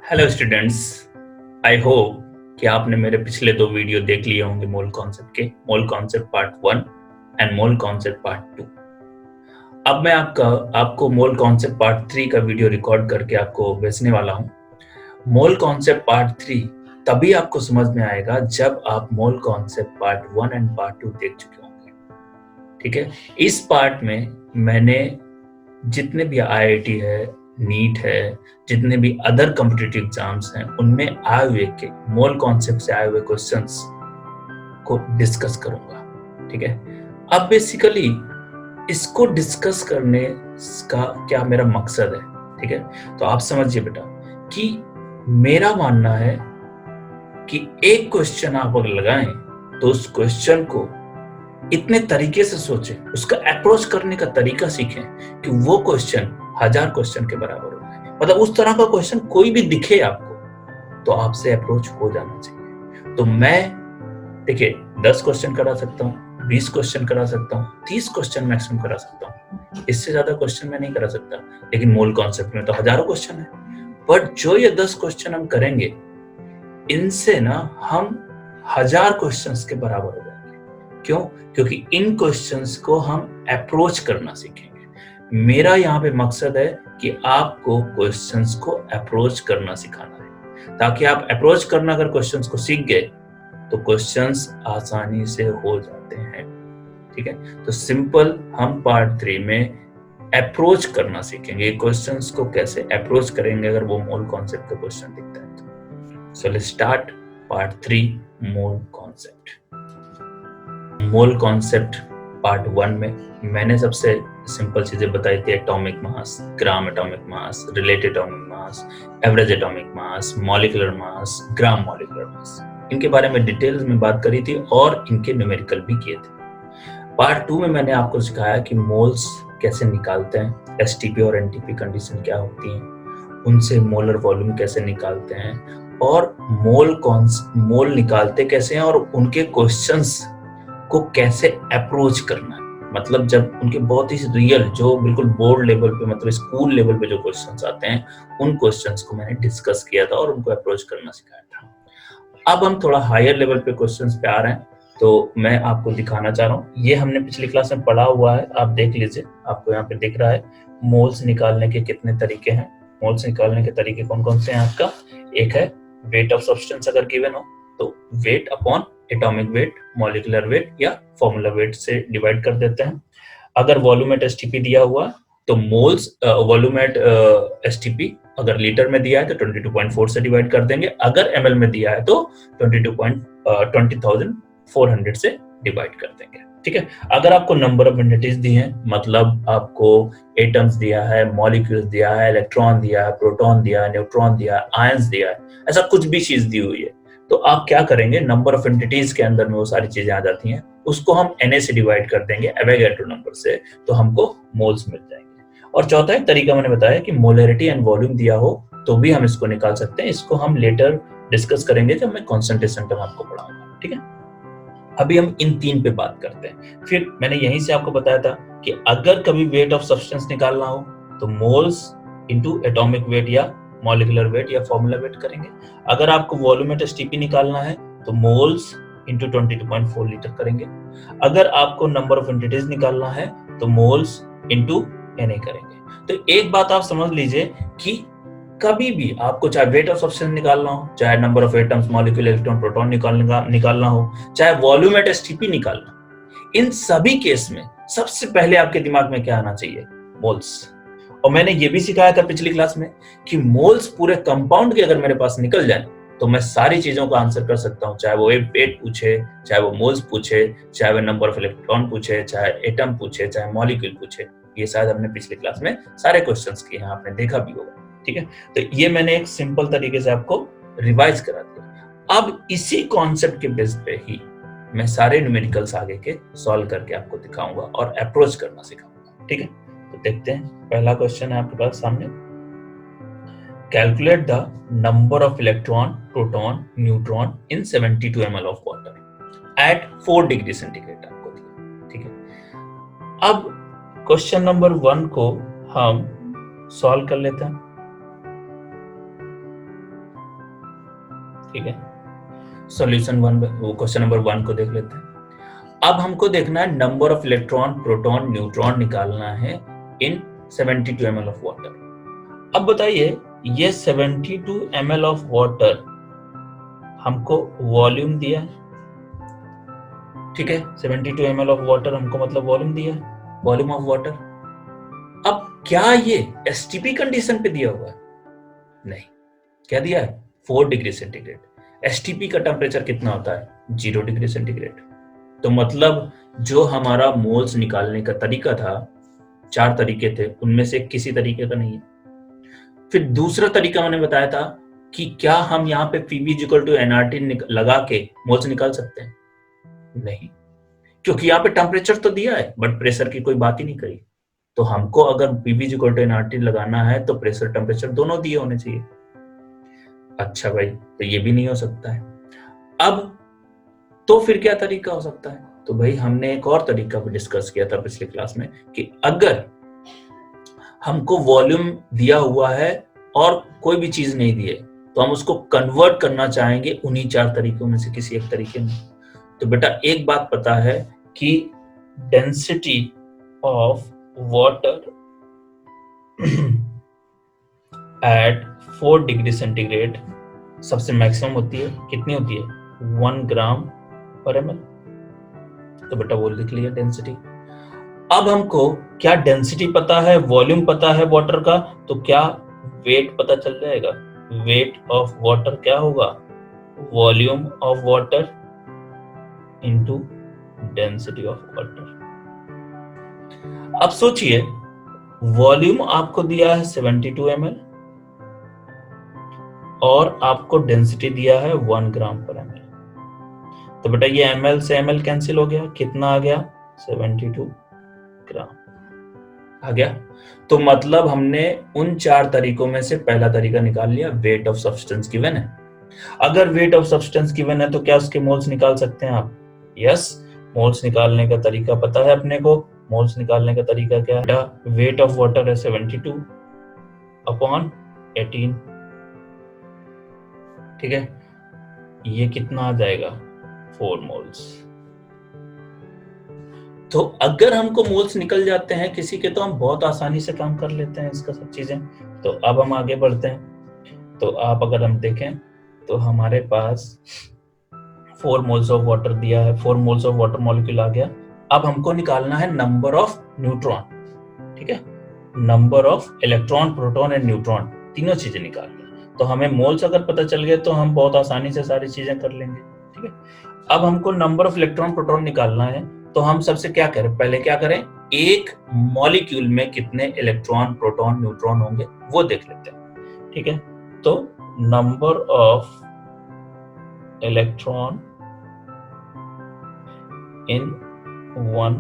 Hello students, I hope कि आपने मेरे पिछले 2 वीडियो देख लिए होंगे मोल कॉन्सेप्ट के, mole concept part 1 and mole concept part 2। अब मैं आपको मोल कॉन्सेप्ट पार्ट 3 का वीडियो रिकॉर्ड करके आपको भेजने वाला हूँ। मोल कॉन्सेप्ट पार्ट 3 तभी आपको समझ में आएगा जब आप mole concept part 1 and part 2 देख चुके होंगे। ठीक है, इस पार्ट में मैंने जितने भी आईआईटी है, नीट है, जितने भी अदर कॉम्पिटिटिव एग्जाम्स हैं, उनमें आए हुए के मोल कॉन्सेप्ट से आए हुए क्वेश्चंस को डिस्कस करूंगा। ठीक है, अब बेसिकली इसको डिस्कस करने का क्या मेरा मकसद है। ठीक है, तो आप समझिए बेटा कि मेरा मानना है कि एक क्वेश्चन आप अगर लगाएं तो उस क्वेश्चन को इतने तरीके से सोचें, उसका अप्रोच करने का तरीका सीखें कि वो क्वेश्चन 1000 क्वेश्चन के बराबर हो जाए। मतलब उस तरह का क्वेश्चन कोई भी दिखे आपको तो आपसे अप्रोच हो जाना चाहिए। तो मैं देखिए 10 क्वेश्चन करा सकता हूँ, 20 क्वेश्चन करा सकता हूँ, 30 क्वेश्चन मैक्सिमम करा सकता हूँ, इससे ज्यादा क्वेश्चन मैं नहीं करा सकता। लेकिन मोल कॉन्सेप्ट में तो हजारों क्वेश्चन है, बट जो ये 10 क्वेश्चन हम करेंगे इनसे ना हम 1000 क्वेश्चंस के बराबर हो जाएंगे। क्यों? क्योंकि इन क्वेश्चंस को हम अप्रोच करना सीखेंगे। मेरा यहाँ पे मकसद है कि आपको क्वेश्चंस को अप्रोच करना सिखाना है, ताकि आप अप्रोच करना अगर क्वेश्चंस को सीख गए तो क्वेश्चंस आसानी से हो जाते हैं। ठीक है, तो सिंपल हम पार्ट 3 में अप्रोच करना सीखेंगे, क्वेश्चंस को कैसे अप्रोच करेंगे अगर वो मोल कॉन्सेप्ट का क्वेश्चन दिखता है तो। So let's start part 3 mole concept. Mole concept part 1 में मैंने सबसे सिंपल चीजें बताई थी, atomic mass, gram atomic mass, related atomic mass, average atomic mass, molecular mass, gram molecular mass, इनके बारे में डिटेल्स में बात करी थी और इनके न्यूमेरिकल भी किए थे। पार्ट 2 में मैंने आपको सिखाया कि मोल्स कैसे निकालते हैं, एसटीपी और एनटीपी कंडीशन क्या होती है, उनसे मोलर वॉल्यूम कैसे निकालते हैं और मोल निकालते कैसे हैं और उनके क्वेश्चंस को कैसे अप्रोच करना है। मतलब जब उनके बहुत ही रियल, जो बिल्कुल बोर्ड लेवल पे, मतलब स्कूल लेवल पे जो क्वेश्चंस आते हैं, उन क्वेश्चंस को मैंने डिस्कस किया था और उनको अप्रोच करना सिखाया था। अब हम थोड़ा हायर लेवल पे क्वेश्चंस पे आ रहे हैं, तो मैं आपको दिखाना चाह रहा हूँ। ये हमने पिछली क्लास में पढ़ा हुआ है, आप देख लीजिए, आपको यहाँ पे दिख रहा है मोल्स निकालने के कितने तरीके हैं। मोल्स निकालने के तरीके कौन कौन से हैं आपका? एक है वेट ऑफ सब्सटेंस अगर गिवन हो तो weight upon atomic weight, molecular weight या फॉर्मूला वेट से डिवाइड कर देते हैं। अगर वॉल्यूम एट एसटीपी दिया हुआ तो मोल्स वॉल्यूम एट एसटीपी अगर लीटर में दिया है तो 22.4 से डिवाइड कर देंगे, अगर एमएल में दिया है तो 20,400 से डिवाइड कर देंगे। ठीक है, अगर आपको नंबर ऑफ एंटिटीज दी हैं, मतलब आपको एटम्स दिया है, मॉलिक्यूल्स दिया है, इलेक्ट्रॉन दिया है, प्रोटॉन दिया है, न्यूट्रॉन दिया है, आयंस दिया है, ऐसा कुछ भी चीज दी हुई है, तो आप क्या करेंगे, नंबर ऑफ एंटिटीज के अंदर में वो सारी चीजें आ जाती हैं, उसको हम Na से डिवाइड कर देंगे, एवोगाड्रो नंबर से, तो हमको मोल्स मिल जाएंगे। और चौथा एक तरीका मैंने बताया कि मोलरिटी एंड वॉल्यूम दिया हो तो भी हम इसको निकाल सकते हैं। इसको हम लेटर डिस्कस करेंगे जब मैं कॉन्सेंट्रेशन टर्म आपको पढ़ाऊंगा। ठीक है, अभी हम इन 3 पे बात करते हैं। फिर मैंने यहीं से आपको बताया था कि अगर कभी वेट ऑफ सब्सटेंस निकालना हो तो मोल्स इनटू एटॉमिक वेट या मॉलिक्यूलर वेट या फॉर्मूला वेट करेंगे। अगर आपको वॉल्यूम एट एसटीपी निकालना है तो मोल्स इनटू 22.4 लीटर करेंगे। अगर आपको नंबर ऑफ एंटिटीज निकालना है तो मोल्स इनटू Na करेंगे। तो एक बात आप समझ लीजिए कि कभी भी आपको चाहे वेट ऑफ सब्सटेंस निकालना हो, चाहे number of atoms, molecule, electron, proton निकालना हो, चाहे वॉल्यूम एट एसटीपी निकालना हो, इन सभी केस में सबसे पहले आपके दिमाग में क्या आना चाहिए? मोल्स। और मैंने ये भी सिखाया था पिछली क्लास में कि मोल्स पूरे कंपाउंड के अगर मेरे पास निकल जाए तो मैं सारी चीजों का आंसर कर सकता हूँ, चाहे वो वेट पूछे, चाहे वो मोल्स पूछे, चाहे वो नंबर ऑफ इलेक्ट्रॉन पूछे, चाहे एटम पूछे, चाहे मॉलिक्यूल पूछे। ये शायद हमने पिछली क्लास में सारे क्वेश्चंस किए हैं, आपने देखा भी होगा। ठीक है, तो ये मैंने एक सिंपल तरीके से आपको रिवाइज करा दिया। अब इसी कॉन्सेप्ट के बेस पे ही मैं सारे न्यूमेरिकल्स आगे के सॉल्व करके आपको दिखाऊंगा और अप्रोच करना सिखाऊंगा। ठीक है, तो देखते हैं, पहला क्वेश्चन है आपके पास सामने। Calculate the number of electron, proton, neutron in 72 ml of water at 4 degree centigrade आपको दिया। ठीक है, अब क्वेश्चन नंबर 1 को हम सॉल्व कर लेते हैं। ठीक है, सॉल्यूशन वन, वो क्वेश्चन नंबर 1 को देख लेते हैं। अब हमको देखना है number of electron, proton, neutron निकालना है इन 72 ml ऑफ वाटर। अब बताइए, ये 72 ml ऑफ वाटर हमको वॉल्यूम दिया है, ठीक है, 72 ml ऑफ वाटर हमको मतलब वॉल्यूम दिया है, वॉल्यूम ऑफ वाटर। अब क्या ये एसटीपी कंडीशन पे दिया हुआ है? नहीं। क्या दिया है? 4 डिग्री सेंटीग्रेड। एसटीपी का टेम्परेचर कितना होता है? 0 डिग्री सेंटीग्रेड। तो मतलब जो हमारा मोल्स निकालने का तरीका था, 4 तरीके थे, उनमें से किसी तरीके का नहीं है। फिर दूसरा तरीका मैंने बताया था कि क्या हम यहाँ पे Pv = nRT लगा के मोल्स निकाल सकते हैं? नहीं, क्योंकि यहाँ पे टेम्परेचर तो दिया है बट प्रेशर की कोई बात ही नहीं करी। तो हमको अगर Pv = nRT लगाना है तो प्रेशर टेम्परेचर दोनों दिए होने चाहिए। अच्छा भाई, तो ये भी नहीं हो सकता है। अब तो फिर क्या तरीका हो सकता है? तो भाई हमने एक और तरीका भी डिस्कस किया था पिछले क्लास में कि अगर हमको वॉल्यूम दिया हुआ है और कोई भी चीज नहीं दी है तो हम उसको कन्वर्ट करना चाहेंगे उन्हीं 4 तरीकों में से किसी एक तरीके में। तो बेटा एक बात पता है कि density of water at 4 degree centigrade सबसे मैक्सिमम होती है, कितनी होती है? 1 ग्राम पर ml। तो बेटा वो लिख लिया डेंसिटी। अब हमको क्या डेंसिटी पता है, वॉल्यूम पता है वाटर का, तो क्या वेट पता चल जाएगा? वेट ऑफ वाटर क्या होगा? Volume of water into density of water. अब सोचिए, वॉल्यूम आपको दिया है 72 ml और आपको डेंसिटी दिया है 1 ग्राम पर ml। तो बेटा ये ml से ml कैंसिल हो गया, कितना आ गया? 72 ग्राम आ गया। तो मतलब हमने उन 4 तरीकों में से पहला तरीका निकाल लिया, वेट ऑफ सब्सटेंस गिवन है। अगर वेट ऑफ सब्सटेंस गिवन है तो क्या उसके मोल्स निकाल सकते हैं आप? यस, मोल्स निकालने का तरीका पता है अपने को। मोल्स निकालने का तरीका क्या है? वेट ऑफ वाटर है 72 अपॉन 18, ठीक है, ये कितना आ जाएगा? 4 मोल्स। तो अगर हमको मोल्स निकल जाते हैं किसी के तो हम बहुत आसानी से काम कर लेते हैं इसका सब चीजें। तो अब हम आगे बढ़ते हैं। तो आप अगर हम देखें तो हमारे पास 4 मोल्स ऑफ वाटर दिया है, 4 मोल्स ऑफ वाटर मॉलिक्यूल आ गया। अब हमको निकालना है नंबर ऑफ न्यूट्रॉन, ठीक है, number of electron, proton and neutron, तीनों चीजें निकालनी। तो हमें मोल्स अगर पता चल गए तो हम बहुत आसानी से सारी चीजें कर लेंगे, ठीक है। अब हमको नंबर ऑफ इलेक्ट्रॉन, प्रोटॉन निकालना है तो हम सबसे क्या करें? पहले क्या करें? एक मॉलिक्यूल में कितने इलेक्ट्रॉन, प्रोटॉन, न्यूट्रॉन होंगे वो देख लेते हैं, ठीक है। तो number of electron in one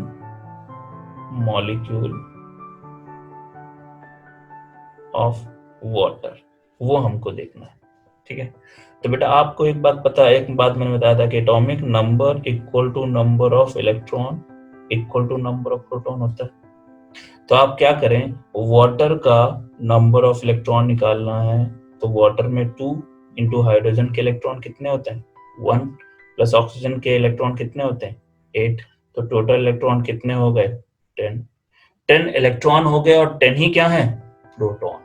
molecule of water, वो हमको देखना है, ठीक है। तो बेटा आपको एक बात पता है, एक बात मैंने बताया था कि atomic number equal to number of electron equal to number of proton होता है। तो आप क्या करें? वाटर का नंबर ऑफ इलेक्ट्रॉन निकालना है तो वाटर में 2 इंटू हाइड्रोजन के इलेक्ट्रॉन कितने होते हैं? 1 प्लस ऑक्सीजन के इलेक्ट्रॉन कितने होते हैं? 8। तो टोटल इलेक्ट्रॉन कितने हो गए? 10 इलेक्ट्रॉन हो गए और 10 ही क्या है? प्रोटॉन।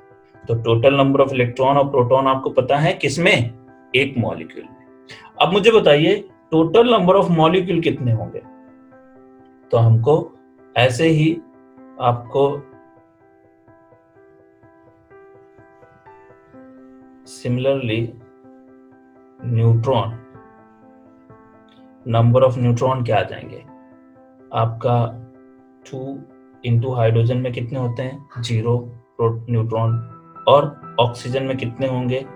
तो टोटल नंबर ऑफ इलेक्ट्रॉन और प्रोटॉन आपको पता है किसमें? एक मॉलिक्यूल में। अब मुझे बताइए टोटल नंबर ऑफ मॉलिक्यूल कितने होंगे? तो हमको ऐसे ही आपको similarly neutron, number of neutron क्या आ जाएंगे? आपका 2 इंटू हाइड्रोजन में कितने होते हैं? 0 न्यूट्रॉन। और ऑक्सीजन में कितने होंगे?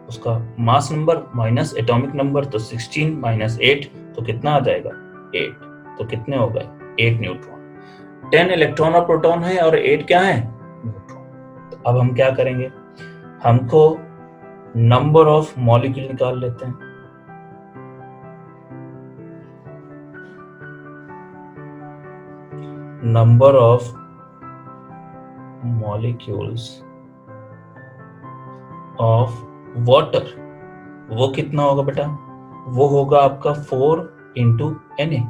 उसका मास नंबर माइनस एटॉमिक नंबर, तो 16 माइनस 8 तो कितना आ जाएगा? 8। तो कितने हो गए? 8 न्यूट्रॉन। 10 इलेक्ट्रॉन और प्रोटॉन है और 8 क्या है? न्यूट्रॉन। तो अब हम क्या करेंगे? हमको नंबर ऑफ मॉलिक्यूल निकाल लेते हैं। Number of molecules of water, वो कितना होगा बेटा, वो होगा आपका 4 इंटू Na,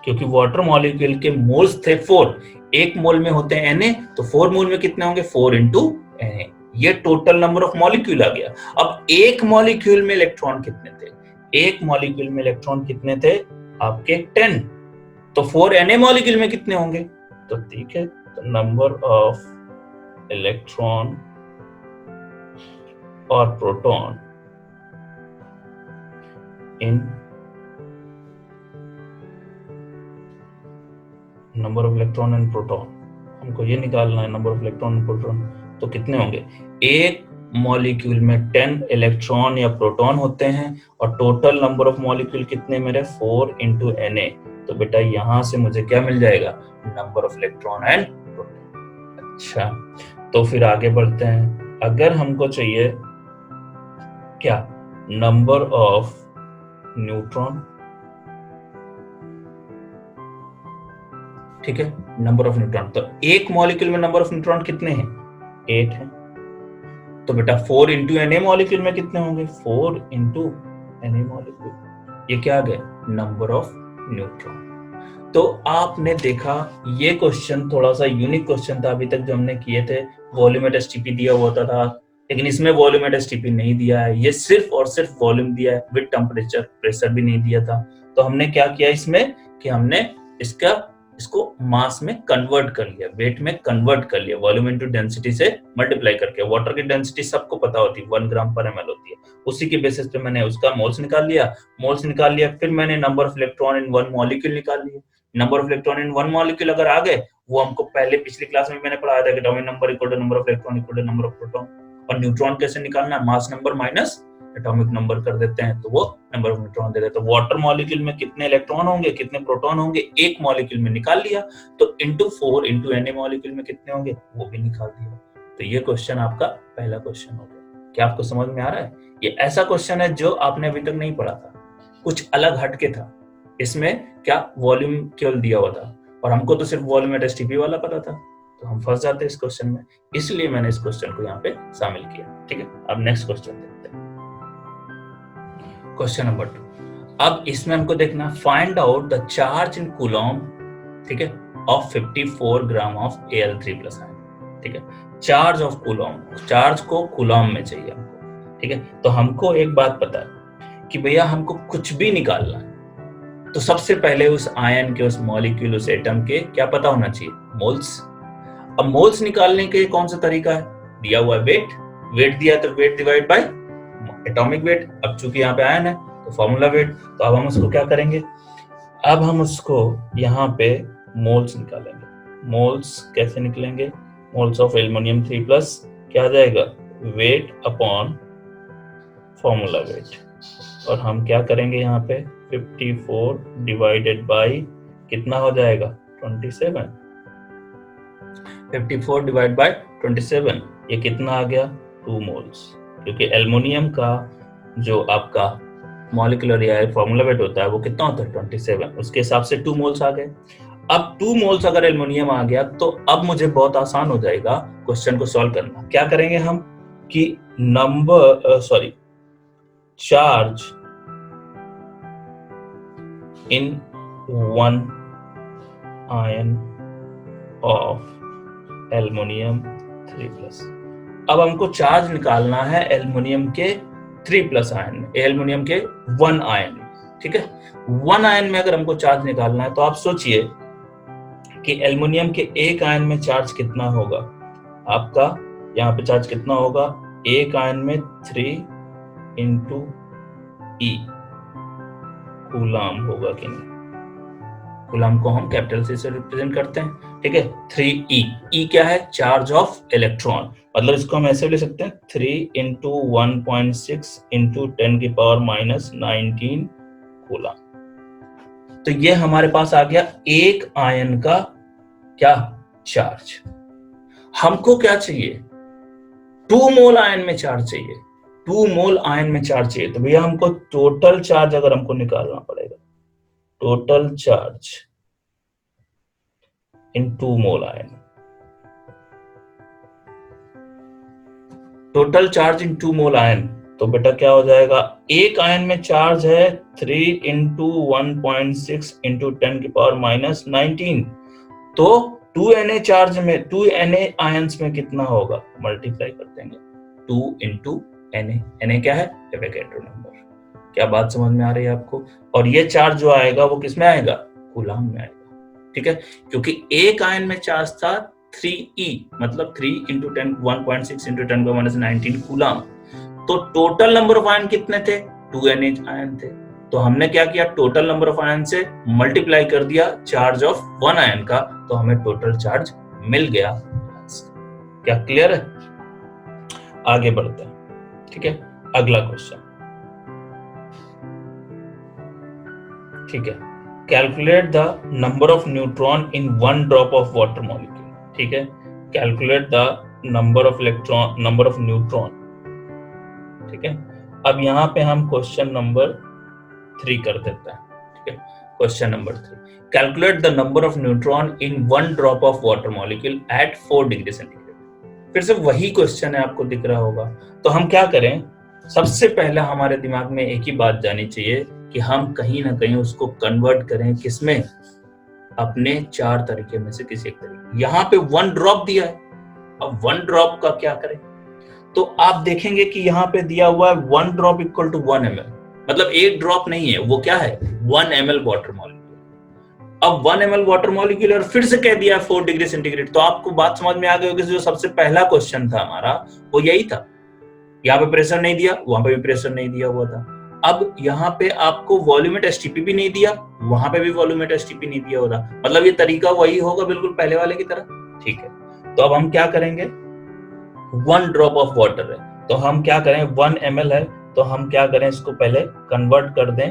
क्योंकि वाटर मॉलिक्यूल के मोल्स थे 4, एक मोल में होते हैं Na, तो 4 मोल में कितने होंगे, 4 इंटू Na। ये टोटल नंबर ऑफ मॉलिक्यूल आ गया। अब एक मॉलिक्यूल में इलेक्ट्रॉन कितने थे, एक मॉलिक्यूल में इलेक्ट्रॉन कितने थे आपके 10, तो 4 Na मॉलिक्यूल में कितने होंगे, तो ठीक है, तो नंबर ऑफ इलेक्ट्रॉन और proton in number of electron and proton, हमको ये निकालना है number of electron and proton, तो कितने होंगे, एक मॉलिक्यूल में 10 इलेक्ट्रॉन या प्रोटॉन होते हैं और टोटल नंबर ऑफ मॉलिक्यूल कितने मेरे 4 इंटू Na, तो बेटा यहां से मुझे क्या मिल जाएगा, number of electron and proton. अच्छा, तो फिर आगे बढ़ते हैं, अगर हमको चाहिए क्या, नंबर ऑफ न्यूट्रॉन, ठीक है, नंबर ऑफ न्यूट्रॉन, तो एक मॉलिक्यूल में नंबर ऑफ न्यूट्रॉन कितने हैं, 8 है, तो बेटा 4 इंटू Na मॉलिक्यूल में कितने होंगे, 4 इंटू Na मॉलिक्यूल, ये क्या आ गया, नंबर ऑफ न्यूट्रॉन। तो आपने देखा ये क्वेश्चन थोड़ा सा यूनिक क्वेश्चन था, अभी तक जो हमने किए थे वॉल्यूम एट एसटीपी दिया हुआ था, लेकिन इसमें वॉल्यूम एट एसटीपी नहीं दिया है, ये सिर्फ और सिर्फ वॉल्यूम दिया है, विद टेम्परेचर, प्रेशर भी नहीं दिया था। तो हमने क्या किया इसमें कि हमने इसको मास में कन्वर्ट कर लिया, वेट में कन्वर्ट कर लिया, वॉल्यूम इनटू डेंसिटी से मल्टीप्लाई करके। वाटर की डेंसिटी सबको पता होती है 1 ग्राम पर ml होती है, उसी के बेसिस पे मैंने उसका मोल्स निकाल लिया, फिर मैंने number of electron in one molecule निकाल लिए। Number of electron in one molecule अगर आ गए, वो हमको पहले पिछली क्लास में मैंने पढ़ाया था कि atomic number equal to number of electron equal to number of proton. और न्यूट्रॉन कैसे निकालना है, mass number minus atomic number कर देते हैं, तो वो नंबर ऑफ न्यूट्रॉन दे देते हैं। तो वाटर मॉलिक्यूल में कितने इलेक्ट्रॉन होंगे, कितने प्रोटॉन होंगे, एक मॉलिक्यूल में निकाल लिया, तो इंटू 4 इंटू Na मॉलिक्यूल में कितने होंगे, वो भी निकाल दिया। तो ये क्वेश्चन आपका पहला क्वेश्चन हो गया। क्या आपको समझ में आ रहा है, ये ऐसा क्वेश्चन है जो आपने अभी तक नहीं पढ़ा था, कुछ अलग हटके था, इसमें क्या वॉल्यूम केवल दिया हुआ था और हमको तो सिर्फ वॉल्यूम एट एसटीपी वाला पता था, तो हम फंस जाते इस क्वेश्चन में, इसलिए मैंने इस क्वेश्चन को यहाँ पे शामिल किया। ठीक है, अब नेक्स्ट क्वेश्चन देखते हैं, क्वेश्चन नंबर 2। अब इसमें हमको देखना, find out the charge in Coulomb, ठीक है, of 54 gram of Al3+ ion. ठीक है, चार्ज ऑफ कूलॉम, चार्ज को कूलॉम में चाहिए हमको। ठीक है, तो हमको एक बात पता है कि भैया हमको कुछ भी निकालना है तो सबसे पहले उस आयन के, उस मॉलिक्यूल, उस एटम के क्या पता होना चाहिए, मोल्स। अब मोल्स निकालने के कौन सा तरीका है, दिया हुआ है वेट, वेट दिया तो weight divide by atomic weight. अब चूंकि यहाँ पे आयन है तो फॉर्मूला वेट, तो अब हम उसको क्या करेंगे, अब हम उसको यहाँ पे मोल्स निकालेंगे। मोल्स कैसे निकलेंगे, मोल्स ऑफ एल्युमिनियम 3+ क्या आ जाएगा, वेट अपॉन फॉर्मूला वेट, और हम क्या करेंगे यहाँ पे 54 डिवाइडेड बाय कितना हो जाएगा 27, 54 डिवाइड बाय 27, ये कितना आ गया 2 मोल्स, क्योंकि एल्युमिनियम का जो आपका मॉलिक्यूलर या फॉर्मूला वेट होता है वो कितना होता है 27, उसके हिसाब से 2 मोल्स आ गए। अब 2 मोल्स अगर एल्युमिनियम आ गया तो अब मुझे बहुत आसान हो जाएगा क्वेश्चन को सॉल्व करना। क्या करेंगे हम कि charge in one ion of aluminium 3+। अब हमको चार्ज निकालना है एल्युमिनियम के 3+ आयन में, एल्युमिनियम के 1 आयन में। ठीक है, 1 आयन में अगर हमको चार्ज निकालना है तो आप सोचिए कि एल्युमिनियम के एक आयन में चार्ज कितना होगा, आपका यहाँ पे चार्ज कितना होगा, एक आयन में 3 इंटू ई कूलाम होगा कि नहीं, कूलाम को हम कैपिटल सी से रिप्रेजेंट करते हैं। ठीक है, 3e, ई क्या है, चार्ज ऑफ इलेक्ट्रॉन, मतलब इसको हम ऐसे ले सकते हैं 3 इंटू 1.6 इंटू 10⁻⁻19 कूलाम। तो ये हमारे पास आ गया एक आयन का क्या चार्ज। हमको क्या चाहिए, 2 मोल आयन में चार्ज चाहिए, 2 मोल आयन में चार्ज चाहिए, तो भैया हमको टोटल चार्ज अगर हमको निकालना पड़ेगा, total charge in 2 mole ion, total charge in 2 mole ion तो बेटा क्या हो जाएगा, एक आयन में चार्ज है 3 इंटू 1.6 इंटू 10⁻⁻19, तो 2Na चार्ज में 2Na आयंस में कितना होगा, मल्टीप्लाई कर देंगे 2 इंटू Na क्या है, एवोगैड्रो नंबर। क्या बात समझ में आ रही है आपको? और ये चार्ज जो आएगा वो किस में आएगा, कूलाम में आएगा। ठीक है, क्योंकि एक आयन में चार्ज था 3e, मतलब 3 इंटू 1.6 इंटू 10⁻⁻19 कूलाम। तो टोटल नंबर ऑफ आयन कितने थे, 2Na आयन थे। तो हमने क्या किया, टोटल नंबर ऑफ आयन से मल्टीप्लाई कर दिया चार्ज ऑफ वन आयन का, तो हमें टोटल चार्ज मिल गया। क्या क्लियर है? आगे बढ़ते हैं। ठीक है, अगला क्वेश्चन। ठीक है, calculate the number of neutron in one drop of water molecule. ठीक है, calculate the number of electron, number of neutron. ठीक है, अब यहाँ पे हम क्वेश्चन नंबर 3 कर देते हैं। ठीक है, question number 3, calculate the number of neutron in one drop of water molecule eight 4 degree centigrade. फिर से वही क्वेश्चन है, आपको दिख रहा होगा। तो हम क्या करें, सबसे पहले हमारे दिमाग में एक ही बात जानी चाहिए कि हम कहीं ना कहीं उसको कन्वर्ट करें किसमें, अपने 4 तरीके में से किसी एक तरीके। यहाँ पे 1 ड्रॉप दिया है, अब 1 ड्रॉप का क्या करें, तो आप देखेंगे कि यहाँ पे दिया हुआ है 1 ड्रॉप इक्वल टू 1 ml, मतलब एक ड्रॉप नहीं है, वो क्या है 1 ml वाटर मॉलिक्यूल। अब 1 ml वाटर मॉलिक्यूल और फिर से कह दिया 4 डिग्री सेंटीग्रेड। तो आपको बात समझ में आ गई होगी, जो सबसे पहला क्वेश्चन था हमारा वो यही था। यहाँ पे प्रेशर नहीं दिया, वहां पे भी प्रेशर नहीं दिया हुआ था। अब यहाँ पे आपको वॉल्यूमेट एसटीपी भी नहीं दिया, वहां पे भी वॉल्यूमेट एसटीपी नहीं दिया होगा, मतलब ये तरीका वही होगा बिल्कुल पहले वाले की तरह। ठीक है, तो अब हम क्या करेंगे, 1 ड्रॉप ऑफ वाटर है, तो हम क्या करें, 1 ml है, तो हम क्या करें, इसको पहले कन्वर्ट कर दें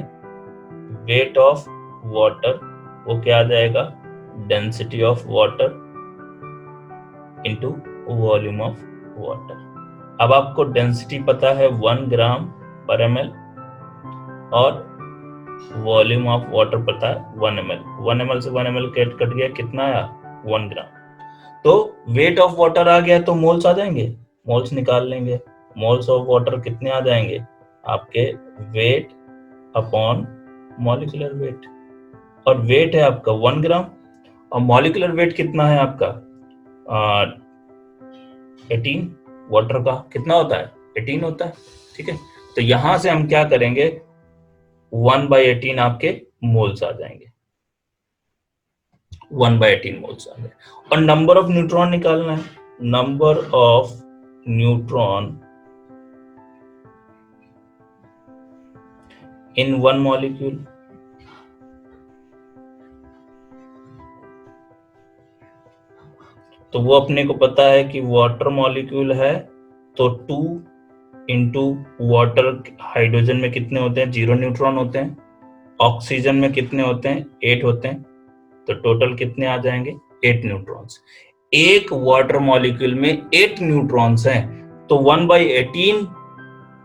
वेट ऑफ वाटर, वो क्या आ जाएगा, density of water into volume of water. अब आपको डेंसिटी पता है 1 ग्राम पर ml और वॉल्यूम ऑफ वाटर पता है 1 ml। 1 ml से 1 ml कट गया, कितना आया, 1 ग्राम। तो वेट ऑफ वाटर आ गया, तो मोल्स आ जाएंगे, मोल्स निकाल लेंगे। मोल्स ऑफ वाटर कितने आ जाएंगे आपके, वेट अपॉन मॉलिक्यूलर वेट, और वेट है आपका 1 ग्राम और मॉलिक्यूलर वेट कितना है आपका 18, वाटर का कितना होता है 18 होता है। ठीक है, तो यहां से हम क्या करेंगे, 1/18 आपके मोल्स आ जाएंगे, 1/18 मोल्स आ गए। और नंबर ऑफ न्यूट्रॉन निकालना है, number of neutron in one molecule. तो वो अपने को पता है कि वाटर मॉलिक्यूल है, तो 2 इंटू वाटर, हाइड्रोजन में कितने होते हैं, 0 न्यूट्रॉन होते हैं, ऑक्सीजन में कितने होते हैं 8 होते हैं, तो टोटल कितने आ जाएंगे 8 न्यूट्रॉन्स। एक वाटर मॉलिक्यूल में 8 न्यूट्रॉन्स हैं, तो 1/18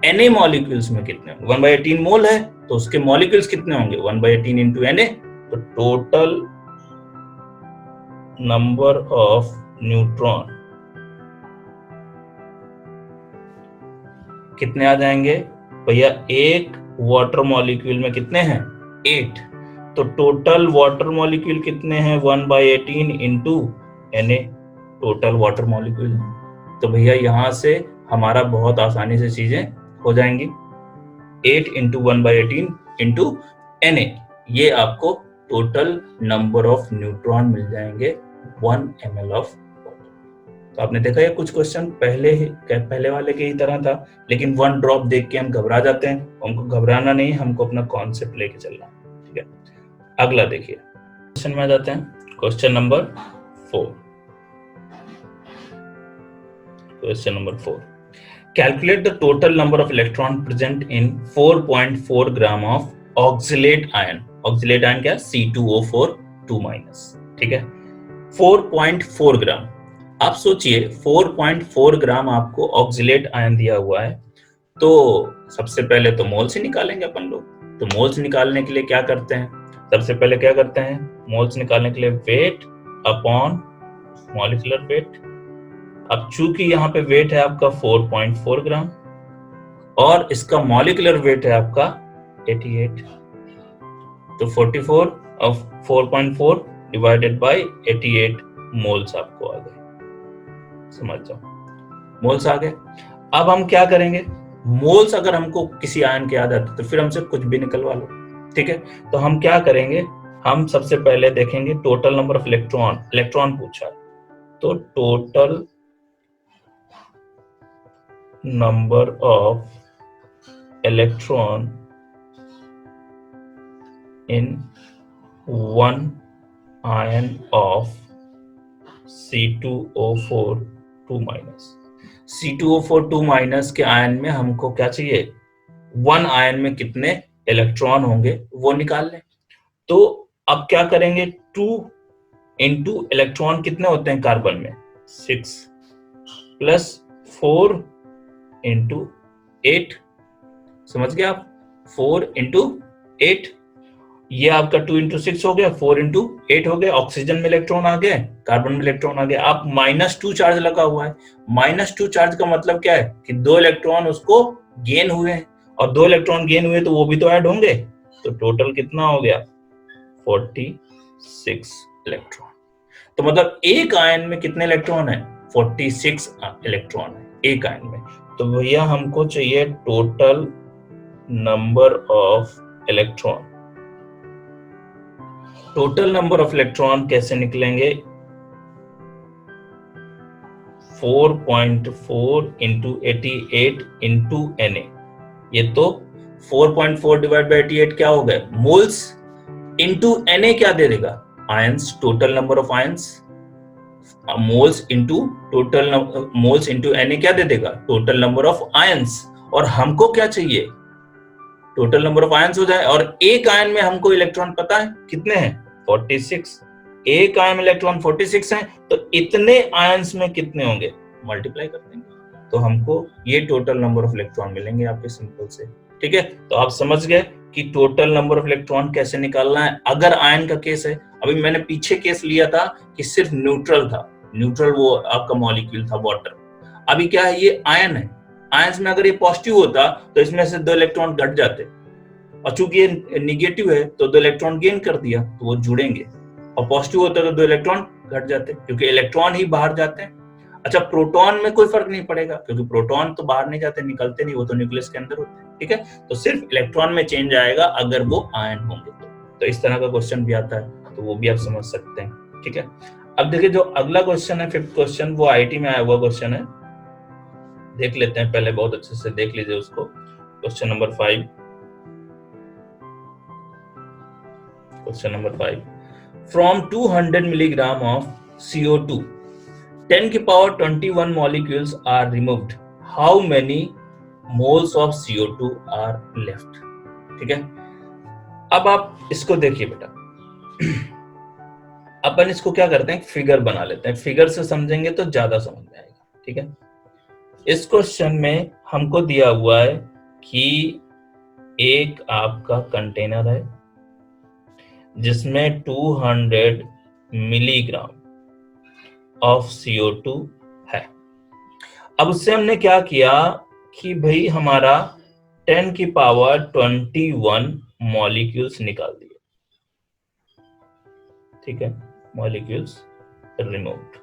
Na मॉलिक्यूल्स में कितने होंगे, 1/18 मोल है, तो उसके मॉलिक्यूल्स कितने होंगे 1/18 इंटू Na, तो टोटल नंबर ऑफ न्यूट्रॉन कितने आ जाएंगे भैया, एक वाटर मॉलिक्यूल में कितने हैं 8, तो टोटल वाटर मॉलिक्यूल कितने हैं 1/18 into Na, total water molecule. तो भैया यहां से हमारा बहुत आसानी से चीजें हो जाएंगी, 8 इंटू 1/18 इंटू Na, ये आपको टोटल नंबर ऑफ न्यूट्रॉन मिल जाएंगे 1 ml ऑफ वाटर। तो आपने देखा ये कुछ क्वेश्चन पहले वाले के ही तरह था, लेकिन 1 ड्रॉप देख के हम घबरा जाते हैं, हमको घबराना नहीं, हमको अपना कॉन्सेप्ट लेके चलना। ठीक है, अगला देखिए, क्वेश्चन में आ जाते हैं, question number 4। Question number 4, calculate the total number of electron present in 4.4 gram of oxalate ion। oxalate ion क्या, C2O4 2-। ठीक है, 4.4 ग्राम। आप सोचिए 4.4 ग्राम आपको ऑक्सिलेट आयन दिया हुआ है, तो सबसे पहले तो मोल्स ही निकालेंगे अपन लोग। तो मोल्स निकालने के लिए क्या करते हैं, सबसे पहले क्या करते हैं, मोल्स निकालने के लिए वेट अपॉन मॉलिक्यूलर वेट। अब चूंकि यहाँ पे वेट है आपका 4.4 ग्राम, और इसका मॉलिक्यूलर वेट है आपका 88। तो 44 और 4.4 डिवाइडेड बाय 88 मोल्स आपको आ गए। समझ जाओ, मोल्स आ गए। अब हम क्या करेंगे, मोल्स अगर हमको किसी आयन के याद आते तो फिर हमसे कुछ भी निकलवा लो, ठीक है। तो हम क्या करेंगे, हम सबसे पहले देखेंगे total number of electron. Electron पूछा, तो total number of electron in one ion of C2O4 2-। C2O4 2- के आयन में हमको क्या चाहिए, वन आयन में कितने इलेक्ट्रॉन होंगे वो निकाल लें। तो अब क्या करेंगे, 2 इंटू इलेक्ट्रॉन कितने होते हैं कार्बन में 6 प्लस 4 इंटू 8। समझ गए आप, 4 इंटू 8, ये आपका 2 इंटू 6 हो गया, 4 इंटू 8 हो गया। ऑक्सीजन में इलेक्ट्रॉन आ गए, कार्बन में इलेक्ट्रॉन आ गया। आप -2 चार्ज लगा हुआ है। -2 चार्ज का मतलब क्या है कि 2 इलेक्ट्रॉन उसको गेन हुए हैं, और 2 इलेक्ट्रॉन गेन हुए तो वो भी तो ऐड होंगे। तो टोटल कितना हो गया 46 इलेक्ट्रॉन। तो मतलब एक आयन में कितने इलेक्ट्रॉन है, 46 इलेक्ट्रॉन है एक आयन में। तो भैया हमको चाहिए total number of electron. Total number of electron कैसे निकलेंगे, 4.4 इंटू 88 इंटू Na। ये तो 4.4 डिवाइड बाई 88 क्या हो गए, मोल्स, इंटू Na क्या दे देगा, ions, total number of ions. Moles into total moles into Na क्या दे देगा, टोटल नंबर ऑफ आयंस। और हमको क्या चाहिए, टोटल नंबर ऑफ आयंस हो जाए। और एक आयन में हमको इलेक्ट्रॉन पता है कितने हैं, 46। एक आयन में इलेक्ट्रॉन 46 हैं, तो इतने आयंस में कितने होंगे, मल्टीप्लाई कर देंगे तो हमको ये टोटल नंबर ऑफ इलेक्ट्रॉन मिलेंगे आपके सिंपल से। ठीक है, तो आप समझ गए कि टोटल नंबर ऑफ इलेक्ट्रॉन कैसे निकालना है अगर आयन का केस है। अभी मैंने पीछे केस लिया था कि सिर्फ न्यूट्रल था, न्यूट्रल वो आपका मॉलिक्यूल था वाटर। अभी क्या है, ये आयन है, आयंस में अगर ये पॉजिटिव होता तो इसमें से 2 इलेक्ट्रॉन घट जाते, और चूंकि ये निगेटिव है तो 2 इलेक्ट्रॉन गेन कर दिया तो वो जुड़ेंगे, और पॉजिटिव होता तो 2 इलेक्ट्रॉन घट जाते क्योंकि इलेक्ट्रॉन ही बाहर जाते हैं। अच्छा, प्रोटॉन में कोई फर्क नहीं पड़ेगा क्योंकि प्रोटॉन तो बाहर नहीं जाते, निकलते नहीं, वो तो न्यूक्लियस के अंदर होते हैं। ठीक है, तो सिर्फ इलेक्ट्रॉन में चेंज आएगा अगर वो आयन होंगे तो इस तरह का क्वेश्चन भी आता है, तो वो भी आप समझ सकते हैं। ठीक है, अब देखिए जो अगला क्वेश्चन है 5th क्वेश्चन, वो आईटी में आया हुआ क्वेश्चन है, देख लेते हैं पहले, बहुत अच्छे से देख लीजिए उसको। Question number 5, question number 5, from 200 milligram of CO2 10 की power 21 molecules are removed, how many moles of CO2 are left। ठीक है, अब आप इसको देखिए बेटा, अपन इसको क्या करते हैं, फिगर बना लेते हैं, फिगर से समझेंगे तो ज्यादा समझ में आएगा। ठीक है, इस क्वेश्चन में हमको दिया हुआ है कि एक आपका कंटेनर है जिसमें 200 मिलीग्राम ऑफ CO2 है। अब उससे हमने क्या किया कि भाई हमारा 10 की पावर 21 मॉलिक्यूल्स निकाल दिए। ठीक है, मॉलिक्यूल्स रिमूव्ड,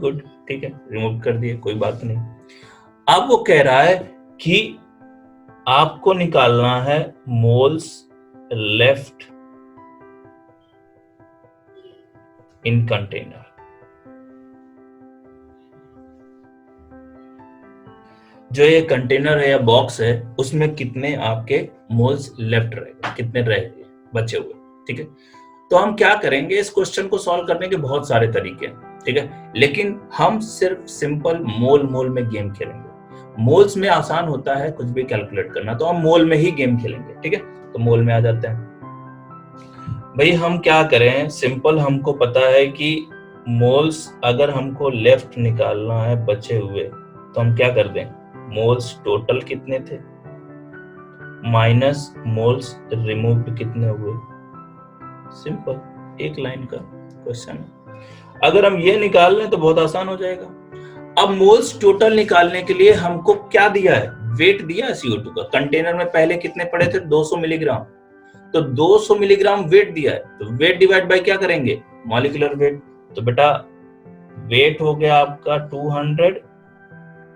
गुड, ठीक है, रिमूव कर दिए, कोई बात नहीं। अब वो कह रहा है कि आपको निकालना है मोल्स लेफ्ट इन कंटेनर। जो ये कंटेनर है या बॉक्स है उसमें कितने आपके मोल्स लेफ्ट रहेंगे, कितने रहेंगे बचे हुए। ठीक है, तो हम क्या करेंगे, इस क्वेश्चन को सॉल्व करने के बहुत सारे तरीके हैं। ठीक है, लेकिन हम सिर्फ सिंपल मोल में गेम खेलेंगे। मोल्स में आसान होता है कुछ भी कैलकुलेट करना, तो हम मोल में ही गेम खेलेंगे। ठीक है, तो मोल में आ जाते हैं। भाई हम क्या करें, सिंपल हमको पता है कि मोल्स अगर हमको लेफ्ट निकालना है बचे हुए, तो हम क्या कर दें, मोल्स टोटल कितने थे माइनस मोल्स रिमूव्ड कितने हुए। सिंपल, एक लाइन का क्वेश्चन है। अगर हम ये निकाल लें तो बहुत आसान हो जाएगा। अब मोल्स टोटल निकालने के लिए हमको क्या दिया है, वेट दिया CO2 का, कंटेनर में पहले कितने पड़े थे 200 मिलीग्राम, तो 200 मिलीग्राम वेट दिया है, तो वेट डिवाइड बाय क्या करेंगे मॉलिक्यूलर वेट, तो बेटा वेट हो गया आपका 200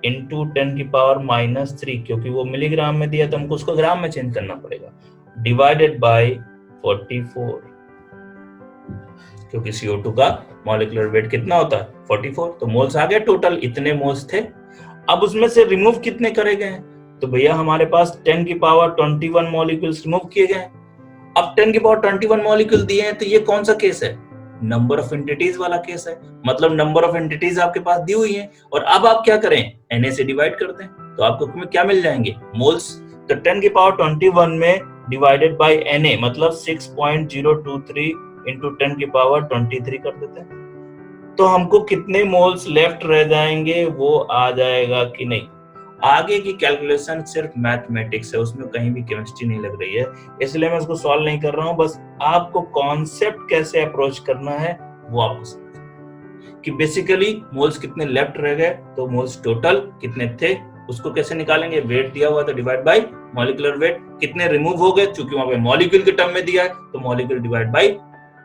इंटू 10⁻³ क्योंकि वो मिलीग्राम में दिया तो हमको उसको ग्राम में चेंज करना पड़ेगा, डिवाइडेड बाय 44 क्योंकि CO2 का मॉलिक्यूलर वेट कितना होता है 44, तो मोल्स आ गए टोटल, इतने मोल्स थे। अब उसमें से रिमूव कितने करे गए हैं, तो भैया हमारे पास 10⁻21 मॉलिक्यूल्स रिमूव किए गए। अब 10⁻21 मॉलिक्यूल दिए हैं, तो ये कौन सा केस है, नंबर ऑफ एंटिटीज वाला केस है, मतलब नंबर ऑफ एंटिटीज आपके पास दी हुई है, और अब आप क्या करें Na से डिवाइड करते हैं, तो आपको क्या मिल जाएंगे मोल्स, तो 10⁻21 में डिवाइडेड बाय Na मतलब 6.023 इंटू 10⁻23 कर देते हैं, तो हमको कितने मोल्स लेफ्ट रह जाएंगे वो आ जाएगा कि नहीं। आगे की कैलकुलेशन सिर्फ मैथमेटिक्स है, उसमें कहीं भी केमिस्ट्री नहीं लग रही है, इसलिए मैं उसको सॉल्व नहीं कर रहा हूं, बस आपको कॉन्सेप्ट कैसे अप्रोच करना है वो आपको समझना कि बेसिकली मोल्स कितने लेफ्ट रह गए, तो मोल्स टोटल कितने थे उसको कैसे निकालेंगे, वेट दिया हुआ तो डिवाइड बाय मॉलिक्यूलर वेट, कितने रिमूव हो गए चूंकि वहां पे मॉलिक्यूल के टर्म में दिया है तो मॉलिक्यूल डिवाइड बाय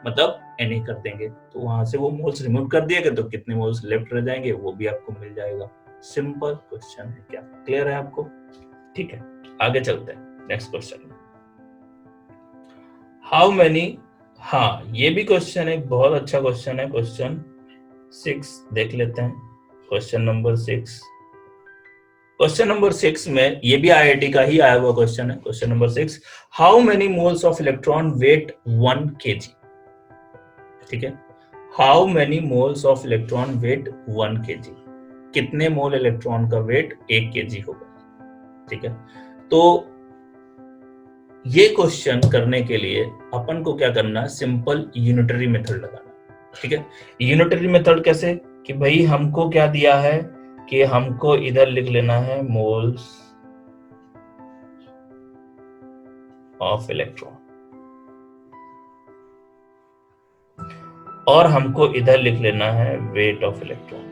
मतलब Na कर देंगे, तो वहां से वो मोल्स रिमूव कर दिए गए, तो कितने मोल्स लेफ्ट रह जाएंगे वो भी आपको मिल जाएगा। सिंपल क्वेश्चन है, क्या क्लियर है आपको? ठीक है, आगे चलते हैं नेक्स्ट क्वेश्चन में। हाउ मेनी, हाँ ये भी क्वेश्चन एक बहुत अच्छा क्वेश्चन है, क्वेश्चन 6 देख लेते हैं। क्वेश्चन नंबर 6, क्वेश्चन नंबर 6 में ये भी IIT का ही आया हुआ क्वेश्चन है। Question number 6, how many moles of electron weight 1 kg, ठीक है, how many moles of electron weight 1 kg, कितने मोल इलेक्ट्रॉन का वेट 1 kg होगा, ठीक है। तो ये क्वेश्चन करने के लिए अपन को क्या करना है, सिंपल यूनिटरी मेथड लगाना, ठीक है। यूनिटरी मेथड कैसे, कि भाई हमको क्या दिया है कि हमको इधर लिख लेना है मोल्स ऑफ इलेक्ट्रॉन, और हमको इधर लिख लेना है वेट ऑफ इलेक्ट्रॉन।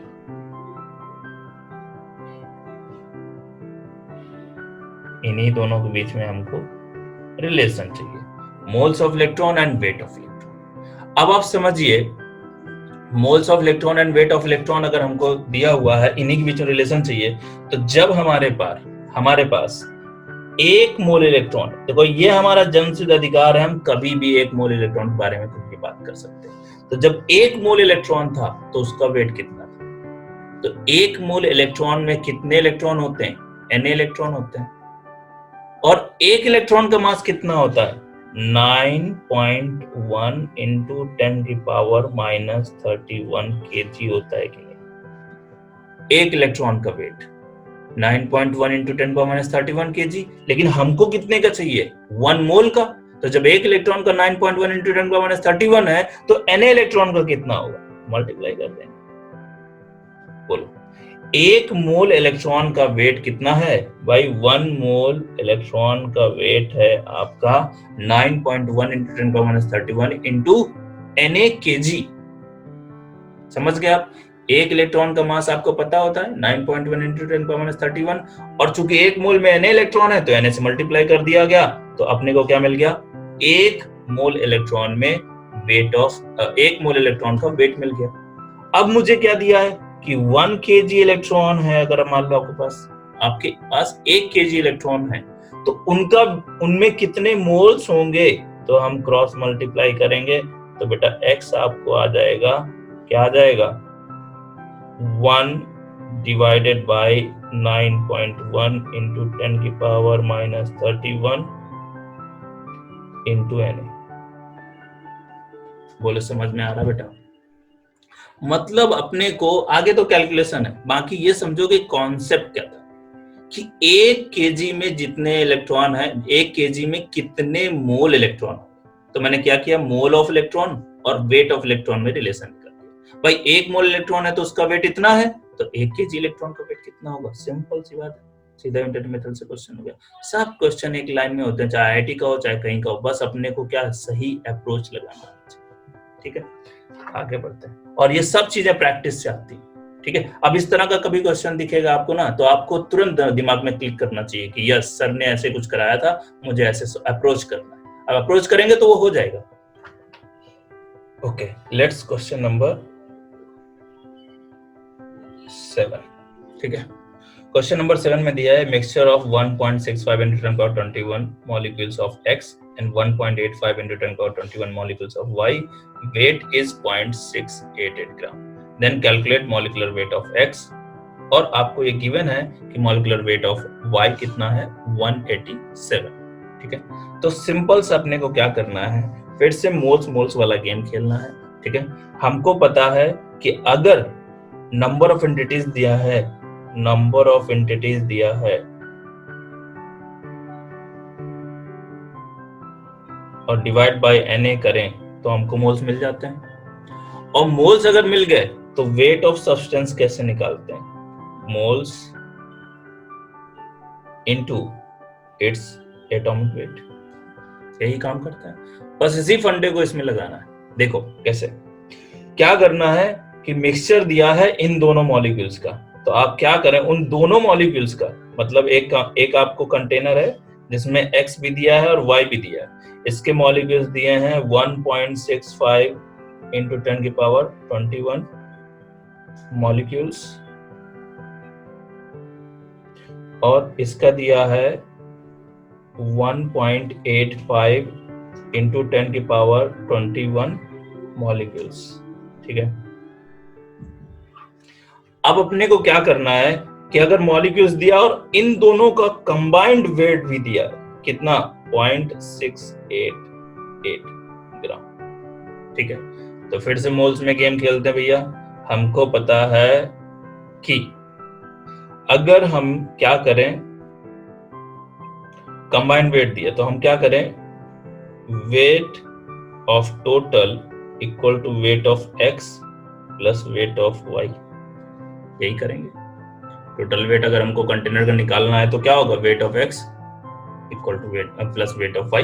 इन्हीं दोनों के बीच में हमको रिलेशन चाहिए, moles of electron and weight of electron. अब आप समझिए, moles of electron and weight of electron अगर हमको दिया हुआ है, इन्हीं के बीच में रिलेशन चाहिए, तो जब हमारे पास 1 मोल इलेक्ट्रॉन, देखो ये हमारा जन्मसिद्ध अधिकार है, हम कभी भी 1 मोल इलेक्ट्रॉन के बारे में कुछ भी बात कर सकते हैं। तो जब 1 मोल इलेक्ट्रॉन था तो उसका वेट कितना था, तो 1 मोल इलेक्ट्रॉन में कितने इलेक्ट्रॉन होते हैं, Na इलेक्ट्रॉन होते हैं, और 1 इलेक्ट्रॉन का मास कितना होता है 9.1 इंटू 10⁻³ kg होता है कि नहीं, 1 इलेक्ट्रॉन का वेट 9.1 इंटू 10⁻³ kg, लेकिन हमको कितने का चाहिए 1 मोल का, तो जब 1 इलेक्ट्रॉन का 9.1 इंटू 10⁻³ है तो Na इलेक्ट्रॉन का कितना होगा, मल्टीप्लाई कर देंगे, बोलो 1 मोल इलेक्ट्रॉन का वेट कितना है भाई, 1 मोल इलेक्ट्रॉन का वेट है आपका 9.1 इंटू 10⁻³ इंटू Na kg, समझ गए आप। 1 इलेक्ट्रॉन का मास आपको पता होता है 9.1 इंटू 10⁻³1, और चूंकि 1 मोल में Na इलेक्ट्रॉन है तो Na से मल्टीप्लाई कर दिया गया, तो अपने को क्या मिल गया, 1 मोल इलेक्ट्रॉन में वेट ऑफ 1 मोल इलेक्ट्रॉन का वेट मिल गया। अब मुझे क्या दिया है कि 1 kg इलेक्ट्रॉन है, अगर मान लो आपके पास 1 kg इलेक्ट्रॉन है, तो उनमें कितने मोल्स होंगे, तो हम क्रॉस मल्टीप्लाई करेंगे, तो बेटा x आपको आ जाएगा, क्या आ जाएगा 1 divided by 9.1 into 10⁻³ into Na। बोले समझ में आ रहा बेटा? मतलब अपने को आगे तो कैलकुलेशन है, बाकी ये समझो कि कॉन्सेप्ट क्या था कि 1 kg में जितने इलेक्ट्रॉन है, 1 kg में कितने मोल इलेक्ट्रॉन, तो मैंने क्या किया, मोल ऑफ इलेक्ट्रॉन और वेट ऑफ इलेक्ट्रॉन में रिलेशन कर दिया। भाई 1 मोल इलेक्ट्रॉन है तो उसका वेट इतना है, तो 1 kg इलेक्ट्रॉन का वेट कितना होगा, सिंपल सी बात है, सीधा यूनिटरी मेथड से क्वेश्चन हो गया। सब क्वेश्चन एक लाइन में होते हैं, चाहे IIT का हो चाहे कहीं का हो, बस अपने को क्या सही अप्रोच लगाना है, ठीक है। आगे बढ़ते हैं, और ये सब चीजें प्रैक्टिस से आती है, ठीक है। अब इस तरह का कभी क्वेश्चन दिखेगा आपको ना, तो आपको तुरंत दिमाग में क्लिक करना चाहिए कि यस सर ने ऐसे कुछ कराया था, मुझे ऐसे अप्रोच करना है। अब अप्रोच करेंगे तो वो हो जाएगा। Okay, let's question number 7। ठीक है, क्वेश्चन नंबर 7 में दिया है mixture of 1.65 into 10 power 21 molecules of X and 1.85 into 10 power 21 molecules of Y. Weight is 0.688 gram. Then calculate molecular weight of X. और आपको ये गिवन है कि molecular weight of Y कितना है, 187। ठीक है, तो सिंपल से अपने को क्या करना है, फिर से मोल्स वाला गेम खेलना है। ठीक है, हमको पता है कि अगर नंबर ऑफ एंटिटीज दिया है, नंबर ऑफ एंटिटीज दिया है और डिवाइड बाय Na करें तो हमको मोल्स मिल जाते हैं। और मोल्स अगर मिल गए तो वेट ऑफ सब्सटेंस कैसे निकालते हैं, moles into its atomic wait, यही काम करता है। बस इसी फंडे को इसमें लगाना है। देखो कैसे, क्या करना है कि मिक्सचर दिया है इन दोनों मॉलिक्यूल्स का, तो आप क्या करें, उन दोनों मॉलिक्यूल्स का मतलब एक आपको कंटेनर है जिसमें X भी दिया है और Y भी दिया है, इसके मॉलिक्यूल्स दिए हैं 1.65 into 10 की पावर 21 मॉलिक्यूल्स, और इसका दिया है 1.85 into 10 की पावर 21 मॉलिक्यूल्स। ठीक है, अब अपने को क्या करना है कि अगर मॉलिक्यूल्स दिया और इन दोनों का कंबाइंड वेट भी दिया, कितना, 0.688 ग्राम। ठीक है, तो फिर से मोल्स में गेम खेलते हैं भैया। हमको पता है कि अगर हम क्या करें, कंबाइंड वेट दिया तो हम क्या करें, weight of total equal to weight of X plus weight of Y, यही करेंगे। टोटल वेट अगर हमको कंटेनर का निकालना है तो क्या होगा, weight of X equal to weight plus weight of Y।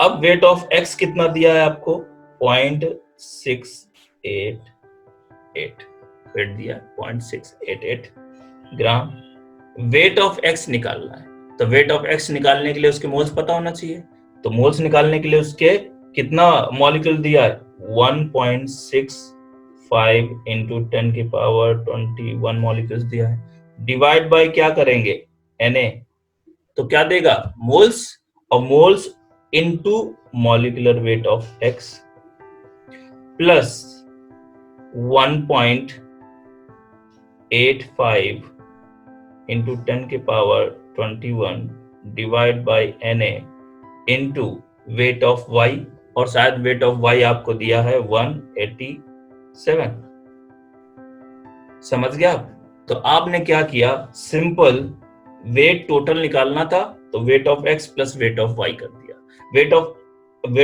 अब वेट ऑफ X कितना दिया है आपको, 0.688 वेट दिया 0.688 ग्राम। वेट ऑफ X निकालना है, तो वेट ऑफ X निकालने के लिए उसके मोल्स पता होना चाहिए, तो मोल्स निकालने के लिए उसके कितना मॉलिक्यूल दिया है, 1.65 into 10 की पावर 21 मॉलिक्यूल्स दिया है, डिवाइड बाय क्या करेंगे, Na, तो क्या देगा, मोल्स, और moles into molecular weight of X plus 1.85 into 10 की power 21 divide by Na into wait of Y, और शायद वेट ऑफ Y आपको दिया है 187। समझ गया आप? तो आपने क्या किया, सिंपल वेट टोटल निकालना था तो wait of X plus weight of Y कर दिया। वेट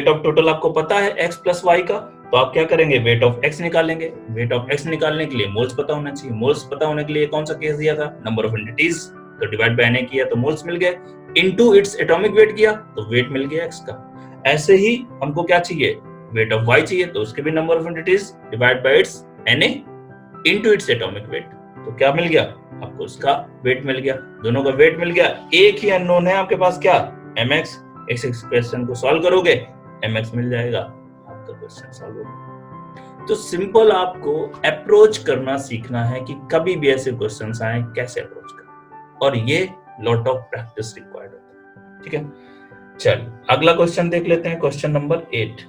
ऑफ टोटल आपको पता है X प्लस Y का, तो आप क्या करेंगे, वेट ऑफ X निकालेंगे। वेट ऑफ X निकालने के लिए मोल्स पता होना चाहिए, मोल्स पता होने के लिए कौन सा केस दिया था, नंबर ऑफ एंटिटीज, तो डिवाइड बाय Na किया तो मोल्स मिल गए, इनटू इट्स एटॉमिक वेट किया तो वेट मिल गया X का। ऐसे ही हमको क्या चाहिए, वेट ऑफ Y चाहिए, तो उसके भी number of entities divide by it's Na into its atomic wait, तो क्या मिल गया आपको, उसका वेट मिल गया, दोनों का वेट मिल गया। एक ही अननोन है आपके पास, क्या, mx। इस एक्सप्रेशन को सॉल्व करोगे mx मिल जाएगा, आपका क्वेश्चन सॉल्व होगा। तो सिंपल आपको अप्रोच करना सीखना है कि कभी भी ऐसे क्वेश्चंस आए कैसे अप्रोच करें, और ये लॉट ऑफ प्रैक्टिस रिक्वायर्ड होता है। ठीक है, चलिए अगला क्वेश्चन देख लेते हैं, क्वेश्चन नंबर 8।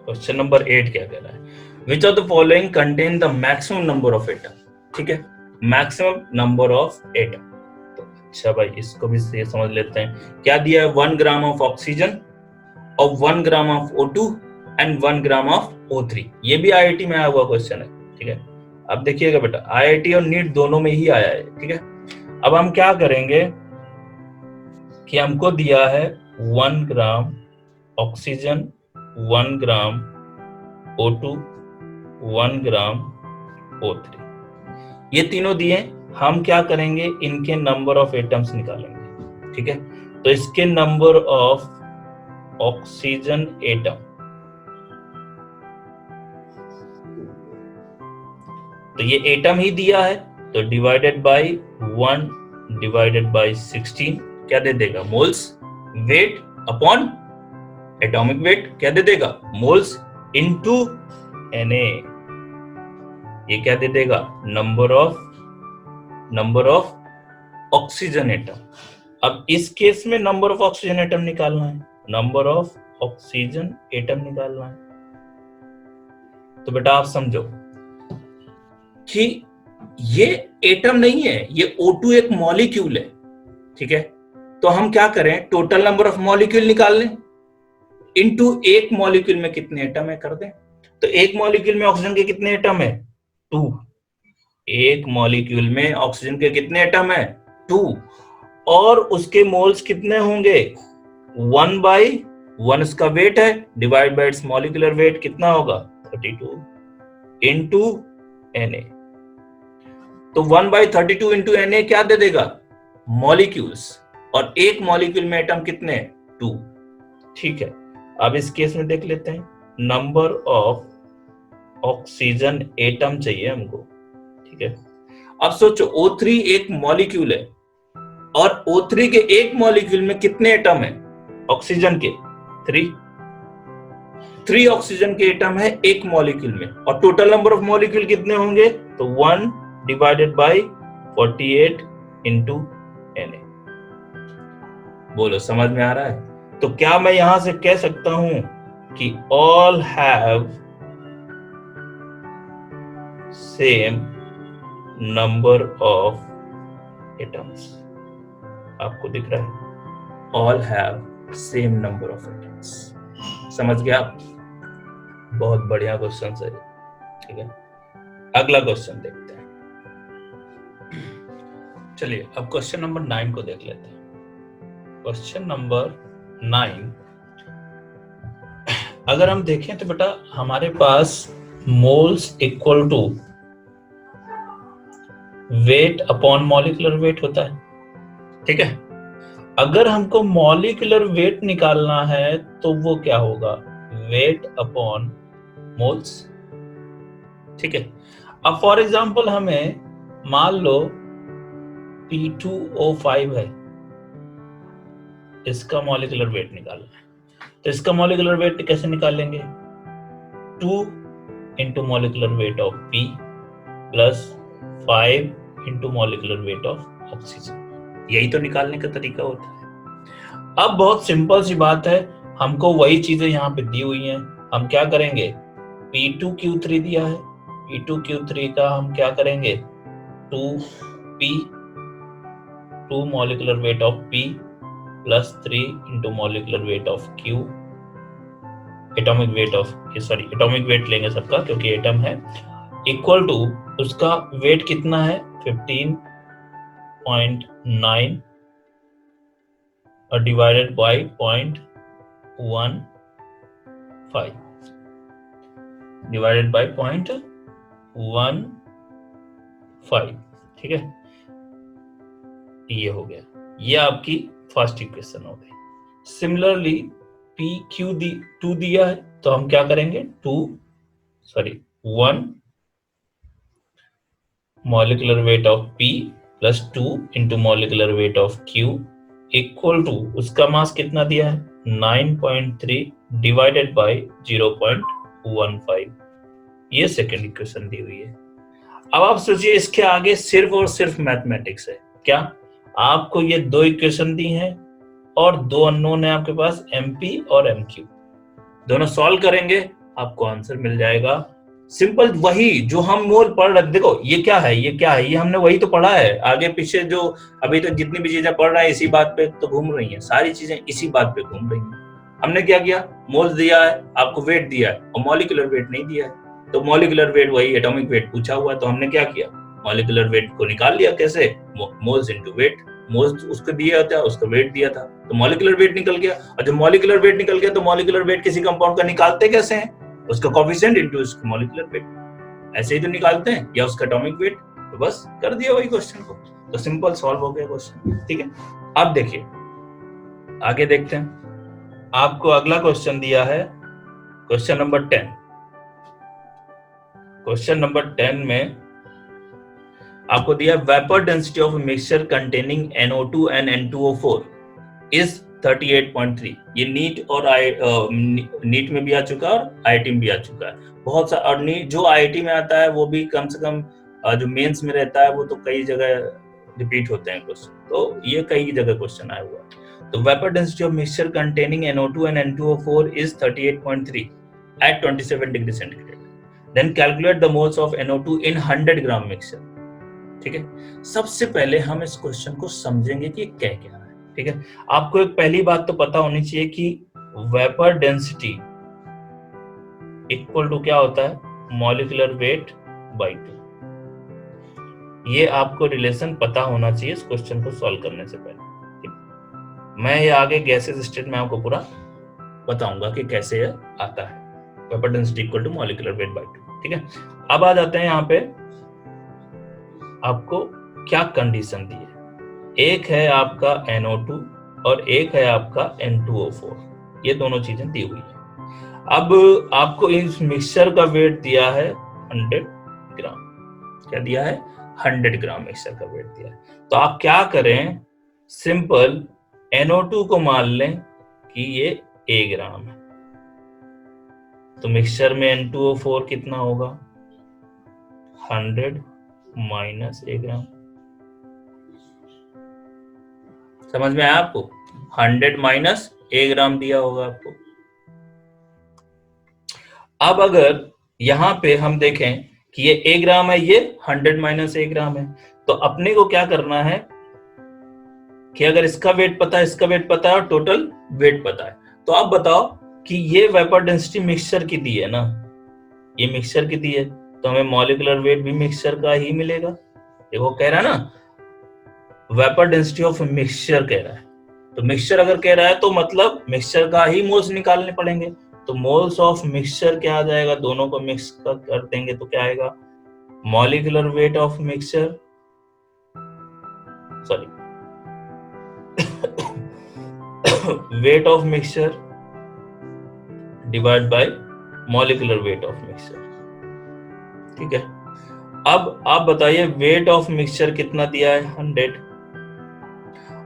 क्वेश्चन नंबर 8 क्या कह रहा है, which of the following contain the maximum number of atom. ठीक है, मैक्सिमम नंबर ऑफ एटम, तो अच्छा भाई इसको भी समझ लेते हैं। क्या दिया है, 1 ग्राम ऑफ ऑक्सीजन और 1 gram of O2 and 1 gram of O3। ये भी IIT में आया हुआ क्वेश्चन है। ठीक है, अब देखिएगा बेटा, IIT और नीट दोनों में ही आया है। ठीक है, अब हम क्या करेंगे कि हमको दिया है 1 ग्राम ऑक्सीजन, 1 ग्राम O2, 1 ग्राम O3, ये तीनों दिए। हम क्या करेंगे, इनके नंबर ऑफ एटम्स निकालेंगे। ठीक है, तो इसके नंबर ऑफ ऑक्सीजन एटम तो ये एटम ही दिया है, तो डिवाइडेड बाय 1 डिवाइडेड बाय 16 क्या दे देगा? Moles weight upon atomic weight क्या दे देगा? Moles into Na। ये क्या दे देगा? Number of oxygen atom. अब इस केस में नंबर ऑफ ऑक्सीजन एटम निकालना है, नंबर ऑफ ऑक्सीजन एटम निकालना है। तो बेटा आप समझो कि ये एटम नहीं है, ये O2 एक मॉलिक्यूल है, ठीक है। तो हम क्या करें, टोटल नंबर ऑफ मॉलिक्यूल निकाल लें इनटू एक मॉलिक्यूल में कितने एटम है कर दें। तो एक मॉलिक्यूल में ऑक्सीजन के कितने एटम है? 2। एक मॉलिक्यूल में ऑक्सीजन के कितने एटम है? 2। और उसके मोल्स कितने होंगे? 1/1 इसका वेट है, divide by it's molecular weight कितना होगा? 32 इनटू Na। तो 1/32 इंटू Na क्या दे देगा? मॉलिक्यूल्स। और एक मॉलिक्यूल में एटम कितने? 2। ठीक है, अब इस केस में देख लेते हैं, नंबर ऑफ ऑक्सीजन एटम चाहिए हमको, ठीक है। अब सोचो O3 एक मॉलिक्यूल है और O3 के एक मॉलिक्यूल में कितने एटम है ऑक्सीजन के? 3 ऑक्सीजन के एटम है एक मॉलिक्यूल में, और टोटल नंबर ऑफ मॉलिक्यूल कितने होंगे? तो 1 डिवाइडेड बाय 48 इंटू Na। बोलो समझ में आ रहा है? तो क्या मैं यहां से कह सकता हूं कि all have same number of atoms? आपको दिख रहा है? All have same number of atoms. समझ गया आप? बहुत बढ़िया क्वेश्चन है, ठीक है। अगला क्वेश्चन देखते हैं। चलिए अब क्वेश्चन नंबर 9 को देख लेते हैं। क्वेश्चन नंबर 9 अगर हम देखें तो बेटा हमारे पास moles equal to weight upon molecular weight होता है, ठीक है। अगर हमको मॉलिक्यूलर वेट निकालना है तो वो क्या होगा? वेट अपॉन मोल्स, ठीक है। अब फॉर एग्जांपल हमें मान लो P2O5 है, इसका मॉलिक्यूलर वेट निकालना है। तो इसका मॉलिक्यूलर वेट कैसे निकालेंगे? 2 into molecular weight of P plus 5 into molecular weight of oxygen. यही तो निकालने का तरीका होता है। अब बहुत सिंपल सी बात है, हमको वही चीजें यहाँ पे दी हुई हैं। हम क्या करेंगे? P2Q3 दिया है, P2Q3 का हम क्या करेंगे? 2P 2 molecular weight of P plus 3 into molecular weight of Q, atomic weight of atomic weight लेंगे सबका क्योंकि एटम है, इक्वल टू उसका वेट कितना है? 15.9 और डिवाइडेड बाय 0.15 डिवाइडेड बाय 0.15, ठीक है। ये हो गया, ये आपकी फर्स्ट इक्वेशन हो गई। सिमिलरली PQ2 दिया है तो हम क्या करेंगे? 1 molecular weight of P plus 2 into molecular weight of Q equal to उसका मास कितना दिया है? 9.3 डिवाइडेड बाय 0.15। ये सेकेंड इक्वेशन दी हुई है। अब आप सोचिए इसके आगे सिर्फ और सिर्फ मैथमेटिक्स है। क्या आपको ये 2 इक्वेशन दी हैं और 2 अननोन है आपके पास, MP और MQ। दोनों सॉल्व करेंगे आपको आंसर मिल जाएगा। सिंपल वही जो हम मोल पढ़ रहे। देखो ये क्या है, ये हमने वही तो पढ़ा है। आगे पीछे जो अभी तक जितनी भी चीजें पढ़ रहा है इसी बात पे तो घूम रही हैं, सारी चीजें इसी बात पे घूम रही हैं। हमने क्या किया? मोल्स दिया है, आपको वेट दिया है और मॉलिक्यूलर वेट नहीं दिया है। तो मॉलिक्यूलर वेट वही एटॉमिक वेट पूछा हुआ है, तो हमने क्या किया? मॉलिक्यूलर वेट को निकाल लिया। कैसे? Moles into wait. मोल्स उसको दिया था, उसका वेट दिया था, तो मॉलिक्यूलर वेट निकल गया। और जब मॉलिक्यूलर वेट निकल गया तो मॉलिक्यूलर वेट किसी कंपाउंड का निकालते कैसे हैं? उसका कोएफिशिएंट इनटू उसका मॉलिक्यूलर वेट, ऐसे ही तो निकालते हैं, या उसका एटॉमिक वेट। तो बस कर दिया वही क्वेश्चन को, तो सिंपल सॉल्व हो गया क्वेश्चन, ठीक है। अब देखिए आगे देखते हैं। आपको अगला क्वेश्चन दिया है क्वेश्चन नंबर 10। क्वेश्चन नंबर 10 में आपको दिया vapour density of mixture containing NO2 and N2O4 is 38.3। ये नीट और नीट में भी आ चुका है और IIT में भी आ चुका है बहुत सा। और जो IIT में आता है वो भी कम से कम जो मेंस में रहता है वो तो कई जगह रिपीट होते हैं क्वेश्चन, तो ये कई जगह क्वेश्चन आया हुआ है। तो vapour density of mixture containing NO2 and N2O4 is 38.3 at 27 degree centigrade. Then calculate the moles of NO2 in 100 gram mixture. ठीक है, सबसे पहले हम इस क्वेश्चन को समझेंगे कि क्या क्या है। ठीक है, आपको एक पहली बात तो पता होनी चाहिए कि वेपर डेंसिटी इक्वल टू क्या होता है, मॉलिक्यूलर वेट बाई 2। ये आपको रिलेशन पता होना चाहिए इस क्वेश्चन को सॉल्व करने से पहले। मैं ये आगे गैसेस स्टेट में आपको पूरा बताऊंगा कि कैसे ये आता है, vapour density equal to molecular weight by 2। ठीक है, अब आ जाते हैं यहाँ पे आपको क्या कंडीशन दी है। एक है आपका NO2 और एक है आपका N2O4, ये दोनों चीजें दी हुई है। अब आपको इस मिक्सचर का वेट दिया है 100 ग्राम। क्या दिया है, 100 ग्राम मिक्सचर का वेट दिया है। तो आप क्या करें, सिंपल NO2 को मान लें कि ये A ग्राम है, तो मिक्सचर में N2O4 कितना होगा, 100 माइनस A ग्राम। समझ में आया आपको, 100 माइनस A ग्राम दिया होगा आपको। अब अगर यहां पे हम देखें कि ये A ग्राम है, ये 100 माइनस A ग्राम है, तो अपने को क्या करना है कि अगर इसका वेट पता है, इसका वेट पता है और टोटल वेट पता है, तो आप बताओ कि ये वेपर डेंसिटी मिक्सचर की दी है ना, ये मिक्सचर की दी है, तो हमें मॉलिक्यूलर वेट भी मिक्सचर का ही मिलेगा। देखो कह रहा है ना, वेपर डेंसिटी ऑफ मिक्सचर कह रहा है, तो मिक्सचर अगर कह रहा है तो मतलब मिक्सचर का ही मोल्स निकालने पड़ेंगे। तो मोल्स ऑफ मिक्सचर क्या आ जाएगा, दोनों को मिक्स कर देंगे तो क्या आएगा, molecular weight of mixture, sorry weight of mixture divide by molecular weight of mixture. ठीक है, अब आप बताइए वेट ऑफ मिक्सचर कितना दिया है, 100,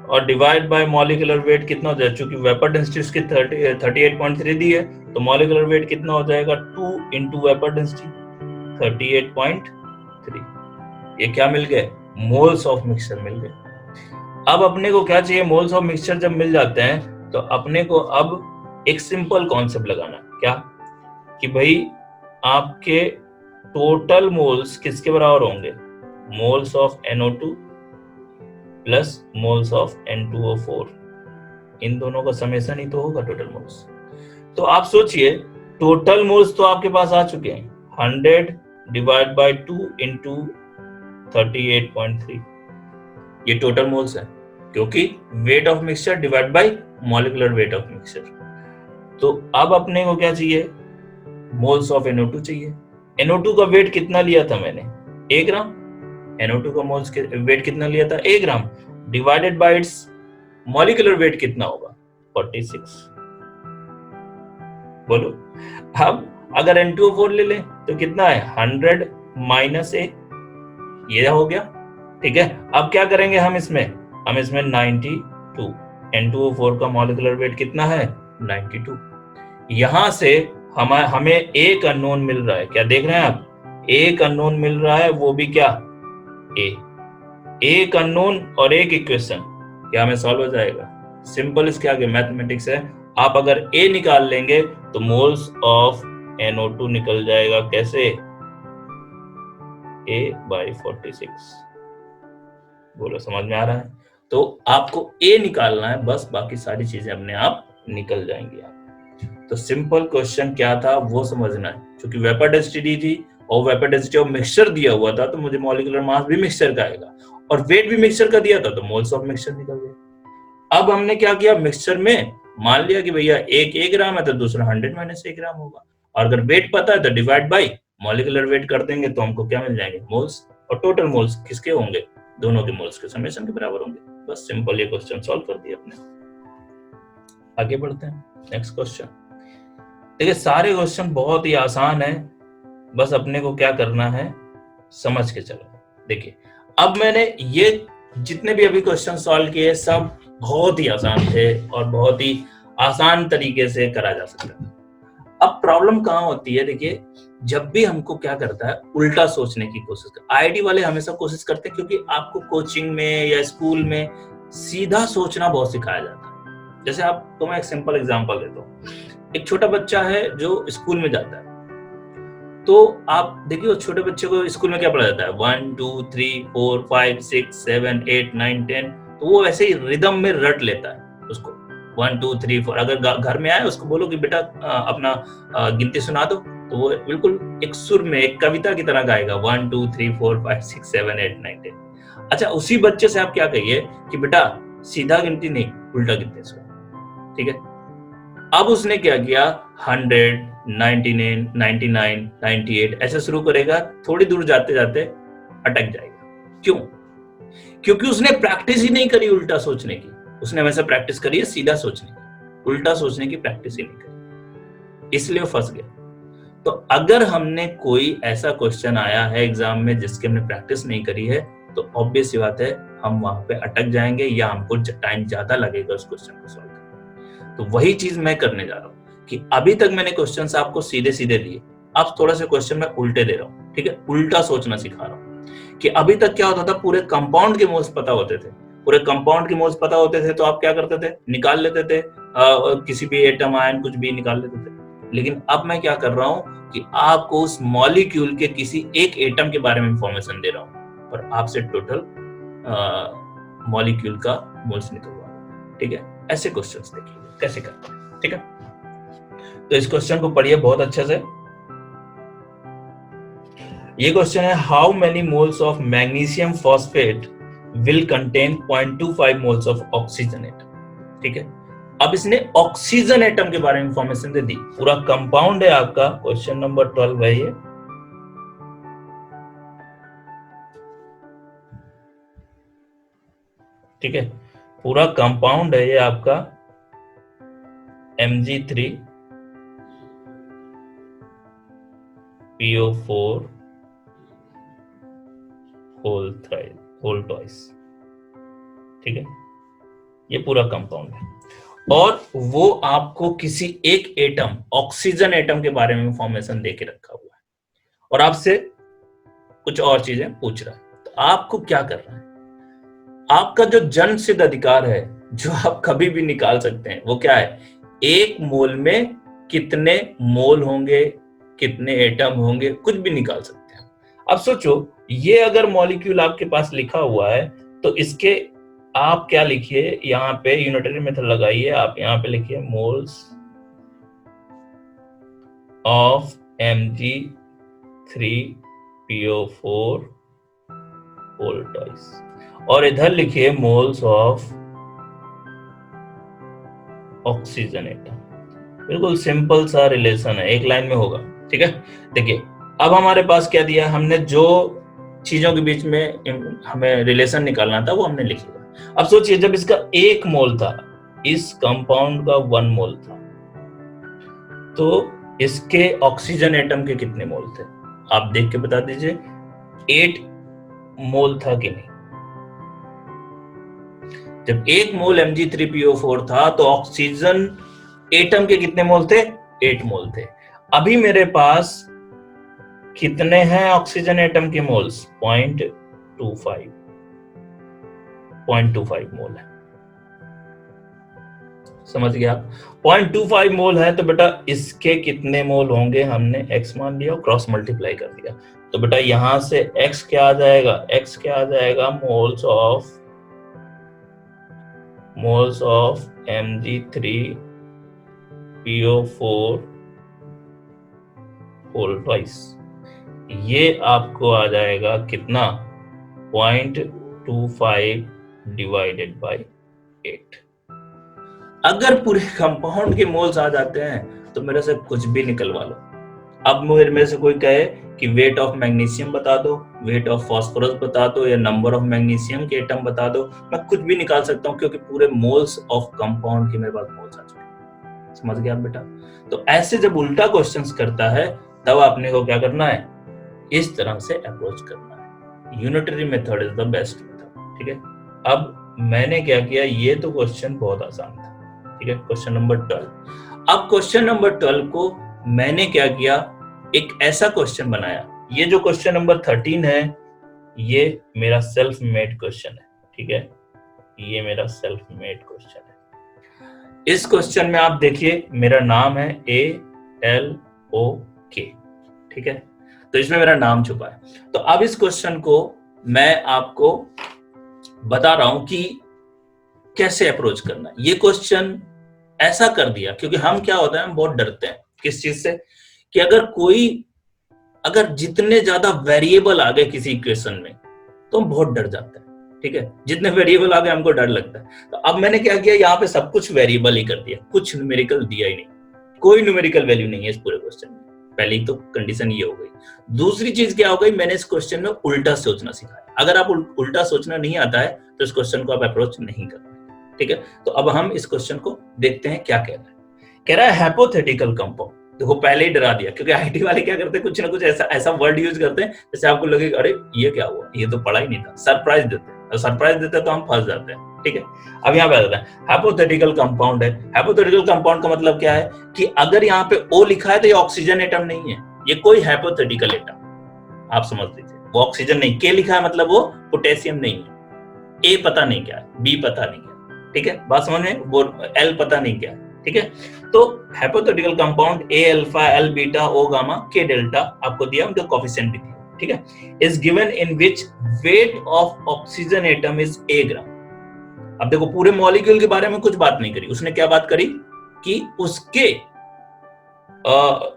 और डिवाइड बाय मॉलिक्यूलर वेट कितना हो जाएगा, चूंकि वेपर डेंसिटी उसकी 38.3 दी है, तो मॉलिक्यूलर वेट कितना हो जाएगा, 2 इंटू वेपर डेंसिटी 38.3। ये क्या मिल गए, मोल्स ऑफ मिक्सचर मिल गए। अब अपने को क्या चाहिए, मोल्स ऑफ मिक्सचर जब मिल जाते हैं तो अपने को अब एक सिंपल कॉन्सेप्ट लगाना, क्या कि भाई आपके टोटल मोल्स किसके बराबर होंगे, moles of NO2 plus moles of N2O4, इन दोनों का समेशन ही तो होगा टोटल मोल्स। तो आप सोचिए टोटल मोल्स तो आपके पास आ चुके हैं, 100 डिवाइड बाय 2 इंटू 38.3, ये टोटल मोल्स है, क्योंकि weight of mixture divide by molecular weight of mixture. तो अब अपने को क्या चाहिए, मोल्स ऑफ NO2 चाहिए। NO2 का वेट कितना लिया था मैंने, A ग्राम, NO2 का मोल्स वेट कितना लिया था, A gram, divided by it's molecular weight कितना होगा, 46। बोलो, अब अगर N2O4 ले लें तो कितना है, 100 माइनस A, ये हो गया। ठीक है, अब क्या करेंगे हम इसमें 92, N2O4 का मॉलिक्यूलर वेट कितना है, 92। यहां से हमें एक अननोन मिल रहा है, क्या देख रहे हैं आप, एक अननोन मिल रहा है, वो भी क्या, एक अननोन और एक इक्वेशन, क्या हमें सॉल्व हो जाएगा। सिंपल इसके आगे मैथमेटिक्स है। आप अगर A निकाल लेंगे तो मोल्स ऑफ NO2 निकल जाएगा, कैसे, A बाई 46। बोलो समझ में आ रहा है। तो आपको A निकालना है बस, बाकी सारी चीजें अपने आप निकल जाएंगी। आप तो सिंपल क्वेश्चन क्या था वो समझना है, क्योंकि वेपर डेंसिटी थी और वेपर डेंसिटी ऑफ मिक्सचर दिया हुआ था, तो मुझे मॉलिक्यूलर मास भी मिक्सचर का आएगा और वेट भी मिक्सचर का दिया था, तो मोल्स ऑफ मिक्सचर निकल गए। अब हमने क्या किया, मिक्सचर में मान लिया कि भैया एक 1 ग्राम है तो दूसरा 100 माइनस 1 ग्राम होगा, और अगर वेट पता है तो डिवाइड बाय मॉलिक्यूलर वेट कर देंगे तो हमको क्या मिल जाएंगे, मोल्स, और टोटल मोल्स किसके होंगे, दोनों के मोल्स के समेशन के बराबर होंगे। बस सिंपल ये क्वेश्चन सॉल्व कर दिया अपने। आगे बढ़ते हैं, नेक्स्ट क्वेश्चन। देखिए सारे क्वेश्चन बहुत ही आसान है, बस अपने को क्या करना है, समझ के चलो। देखिए अब मैंने ये जितने भी अभी क्वेश्चन सॉल्व किए सब बहुत ही आसान थे और बहुत ही आसान तरीके से करा जा सकता है। अब प्रॉब्लम कहाँ होती है, देखिए जब भी हमको क्या करता है उल्टा सोचने की कोशिश कर, आईआईटी वाले हमेशा कोशिश करते हैं क्योंकि आपको कोचिंग में या स्कूल में सीधा सोचना बहुत सिखाया जाता है। जैसे आपको मैं एक सिंपल एग्जांपल देता हूँ, एक छोटा बच्चा है जो स्कूल में जाता है, तो आप देखिए उस छोटे बच्चे को स्कूल में क्या पढ़ा जाता है, 1 2 3 4 5 6 7 8 9 10, तो वो ऐसे ही रिदम में रट लेता है उसको 1 2 3 4। अगर घर में आए उसको बोलो कि बेटा अपना गिनती सुना दो, तो वो बिल्कुल एक सुर में एक कविता की तरह गाएगा 1 2 3 4 5 6 7 8 9 10। अच्छा उसी बच्चे से आप क्या कहिए कि बेटा सीधा गिनती नहीं उल्टा गिनती सुना, ठीक है। अब उसने क्या किया 100 99 99 98 ऐसे शुरू करेगा, थोड़ी दूर जाते जाते अटक जाएगा। क्यों? क्योंकि उसने प्रैक्टिस ही नहीं करी उल्टा सोचने की, उसने हमेशा प्रैक्टिस करी है सीधा सोचने की, उल्टा सोचने की प्रैक्टिस ही नहीं करी, इसलिए फंस गया। तो अगर हमने कोई ऐसा क्वेश्चन आया है एग्जाम में जिसकी हमने प्रैक्टिस नहीं करी है, तो ऑब्वियस सी बात है हम वहां पे अटक जाएंगे या हमको टाइम ज्यादा लगेगा उस क्वेश्चन को सॉल्व करने। तो वही चीज मैं करने जा रहा हूँ कि अभी तक मैंने क्वेश्चंस आपको सीधे सीधे दिए, अब थोड़ा सा क्वेश्चन मैं उल्टे दे रहा हूँ, ठीक है, उल्टा सोचना सिखा रहा हूँ। कि अभी तक क्या होता था, पूरे कंपाउंड के मोल्स पता होते थे, पूरे कंपाउंड के मोल्स पता होते थे तो आप क्या करते थे, निकाल लेते थे, किसी भी एटम आयन कुछ भी निकाल लेते थे। लेकिन अब मैं क्या कर रहा हूँ कि आपको उस मॉलिक्यूल के किसी एक एटम के बारे में इंफॉर्मेशन दे रहा हूँ और आपसे टोटल मॉलिक्यूल का मोल्स निकलवा रहा हूँ, ठीक है। ऐसे क्वेश्चंस देखिए कैसे करते हैं, ठीक है। तो इस क्वेश्चन को पढ़िए बहुत अच्छे से। ये क्वेश्चन है, how many moles of magnesium phosphate will contain 0.25 moles of oxygen atom, ठीक है। अब इसने ऑक्सीजन एटम के बारे में इंफॉर्मेशन दे दी, पूरा कंपाउंड है आपका, क्वेश्चन नंबर 12 है ये। ठीक है, पूरा कंपाउंड है ये आपका Mg3 PO4 होल ट्वाइस, ठीक है, ये पूरा कंपाउंड है। और वो आपको किसी एक एटम, ऑक्सीजन एटम के बारे में इंफॉर्मेशन देके रखा हुआ है और आपसे कुछ और चीजें पूछ रहा है। तो आपको क्या करना है, आपका जो जन्म सिद्ध अधिकार है जो आप कभी भी निकाल सकते हैं वो क्या है, एक मोल में कितने मोल होंगे, कितने एटम होंगे, कुछ भी निकाल सकते हैं। अब सोचो ये अगर मॉलिक्यूल आपके पास लिखा हुआ है तो इसके आप क्या लिखिए, यहाँ पे यूनिटरी मेथड लगाइए, आप यहाँ पे लिखिए moles of Mg3PO4 whole twice और इधर लिखिए मोल्स ऑफ ऑक्सीजन एटम। बिल्कुल सिंपल सा रिलेशन है, एक लाइन में होगा, ठीक है। देखिए अब हमारे पास क्या दिया, हमने जो चीजों के बीच में हमें रिलेशन निकालना था वो हमने लिख लिया। अब सोचिए जब इसका 1 मोल था, इस कंपाउंड का 1 मोल था, तो इसके ऑक्सीजन एटम के कितने मोल थे, आप देख के बता दीजिए। 8 मोल था कि नहीं? जब 1 मोल Mg3PO4 था तो ऑक्सीजन एटम के कितने मोल थे, 8 मोल थे। अभी मेरे पास कितने हैं ऑक्सीजन एटम के मोल्स, 0.25 मोल है, समझ गया आप। 0.25 मोल है तो बेटा इसके कितने मोल होंगे, हमने x मान लिया और क्रॉस मल्टीप्लाई कर दिया, तो बेटा यहां से x क्या आ जाएगा, x क्या आ जाएगा, moles of Mg3PO4 whole twice, ये आपको आ जाएगा कितना, 0.25 डिवाइडेड बाई 8। अगर पूरे कंपाउंड के मोल्स आ जाते हैं तो मेरे से कुछ भी निकलवा लो। अब मेरे से कोई कहे कि वेट ऑफ मैग्नीशियम बता दो, वेट ऑफ फास्फोरस बता दो या नंबर ऑफ मैग्नीशियम के एटम बता दो, मैं कुछ भी निकाल सकता हूँ क्योंकि पूरे मोल्स ऑफ कंपाउंड के मेरे पास मोल्स आ चुके हैं। समझ गया आप बेटा? तो ऐसे जब उल्टा क्वेश्चंस करता है तब आपने को क्या करना है, इस तरह से अप्रोच करना है। Unitary method is the best method. ठीक है, अब मैंने क्या किया, ये तो क्वेश्चन बहुत आसान था। ठीक है, क्वेश्चन नंबर 12। अब क्वेश्चन नंबर 12 को मैंने क्या किया, एक ऐसा क्वेश्चन बनाया। ये जो क्वेश्चन नंबर 13 है, ये मेरा सेल्फ मेड क्वेश्चन है। ठीक है, ये मेरा सेल्फ मेड क्वेश्चन है। इस क्वेश्चन में आप देखिए, मेरा नाम है ALOK। ठीक है, तो इसमें मेरा नाम छुपा है। तो अब इस क्वेश्चन को मैं आपको बता रहा हूं कि कैसे अप्रोच करना है। ये क्वेश्चन ऐसा कर दिया क्योंकि हम क्या होता है, हम बहुत डरते हैं किस चीज से, कि अगर जितने ज्यादा वेरिएबल आ गए किसी इक्वेशन में तो हम बहुत डर जाते हैं। ठीक है, जितने वेरिएबल आ गए हमको डर लगता है। तो अब मैंने क्या किया, यहाँ पे सब कुछ वेरिएबल ही कर दिया, कुछ न्यूमेरिकल दिया ही नहीं, कोई न्यूमेरिकल वैल्यू नहीं है इस पूरे क्वेश्चन में। पहली तो कंडीशन ये हो गई। दूसरी चीज क्या हो गई, मैंने इस क्वेश्चन में उल्टा सोचना सिखाया। अगर आप उल्टा सोचना नहीं आता है तो इस क्वेश्चन को आप अप्रोच नहीं करना। ठीक है, तो अब हम इस क्वेश्चन को देखते हैं क्या कह रहा है। कह रहा है हाइपोथेटिकल कंपाउंड। देखो पहले ही डरा दिया, क्योंकि आईटी वाले क्या करते हैं, कुछ ना कुछ ऐसा वर्ड यूज करते हैं जैसे आपको लगे अरे ये क्या हुआ, ये तो पढ़ा ही नहीं था। सरप्राइज देते हैं, सरप्राइज देते हैं तो हम फंस जाते हैं। ठीक है, अब यहाँ पे आता है हाइपोथेटिकल कंपाउंड है। हाइपोथेटिकल कंपाउंड का मतलब क्या है कि अगर यहाँ पे O लिखा है तो ये ऑक्सीजन एटम नहीं है, ये कोई हाइपोथेटिकल एटम, आप समझ लीजिए। वो ऑक्सीजन नहीं, K लिखा है मतलब वो पोटेशियम नहीं है, A पता नहीं क्या है, B पता नहीं क्या है। ठीक है, बात समझ में, वो L पता नहीं क्या है। ठीक है, तो hypothetical compound A alpha L beta O gamma K delta आपको दिया, उनका कोफिशिएंट भी दिया। ठीक है, is given in which weight of oxygen atom is A ग्राम। अब देखो पूरे मॉलिक्यूल के बारे में कुछ बात नहीं करी उसने, क्या बात करी कि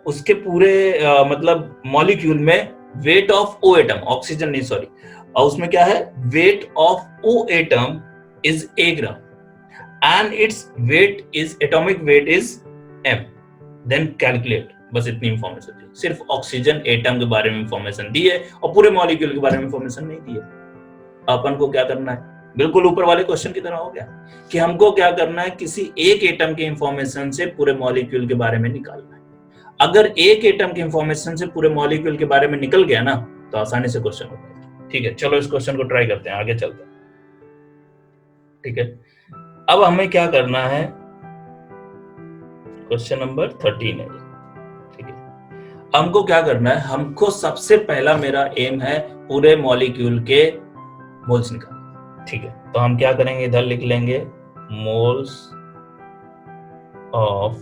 उसके पूरे मतलब मॉलिक्यूल में weight of O atom, oxygen नहीं सॉरी, उसमें क्या है, weight of O atom is A gram and its weight is atomic weight is m, then calculate। बस इतनी इंफॉर्मेशन दी, सिर्फ ऑक्सीजन एटम के बारे में इंफॉर्मेशन दी है और पूरे मॉलिक्यूल के बारे में इंफॉर्मेशन नहीं दी है। अपन को क्या करना है, बिल्कुल ऊपर वाले क्वेश्चन की तरह हो गया कि हमको क्या करना है, किसी एक एटम के इंफॉर्मेशन से पूरे मॉलिक्यूल के बारे में निकालना है। अगर एक एटम के इंफॉर्मेशन से पूरे मॉलिक्यूल के बारे में निकल गया ना तो आसानी से क्वेश्चन हो जाएगा। ठीक है, चलो इस क्वेश्चन को ट्राई करते हैं, आगे चलते हैं। ठीक है, अब हमें क्या करना है, क्वेश्चन नंबर 13 है। ठीक है, हमको क्या करना है, हमको सबसे पहला मेरा एम है पूरे मॉलिक्यूल के मोल्स निकालना। ठीक है, तो हम क्या करेंगे, इधर लिख लेंगे moles of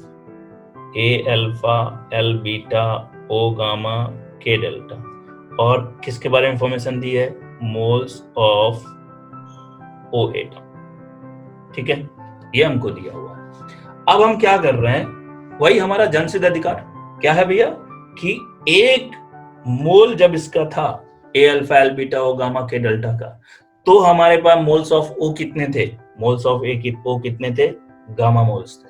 A alpha L beta O gamma K delta, और किसके बारे में इंफॉर्मेशन दी है, मोल्स ऑफ O एटम। ठीक है, ये हमको दिया हुआ है। अब हम क्या कर रहे हैं, वही हमारा जनसिद्ध अधिकार क्या है भैया, कि एक मोल जब इसका था A alpha L beta O gamma K delta का, तो हमारे पास मोल्स ऑफ O कितने थे, मोल्स ऑफ O कितने थे, गामा मोल्स थे।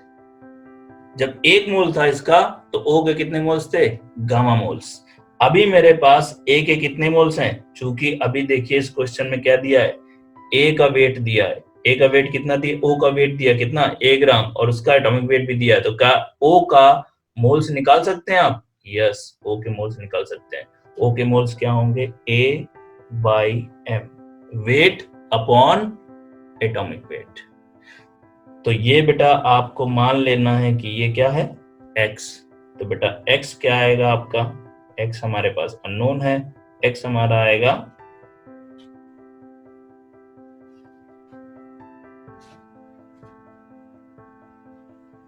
जब एक मोल था इसका तो O के कितने मोल्स थे, गामा मोल्स। अभी मेरे पास A के कितने मोल्स हैं, चूंकि अभी देखिए इस क्वेश्चन में क्या दिया है, A का वेट दिया है, A का वेट कितना दिया, O का वेट दिया कितना, A ग्राम, और उसका एटॉमिक वेट भी दिया है। तो क्या O का मोल्स निकाल सकते हैं आप, यस, O के मोल्स निकाल सकते हैं। O के मोल्स क्या होंगे, A/m, weight upon atomic weight. तो ये बेटा आपको मान लेना है कि ये क्या है, X। तो बेटा X क्या आएगा आपका, X हमारे पास अननोन है, X हमारा आएगा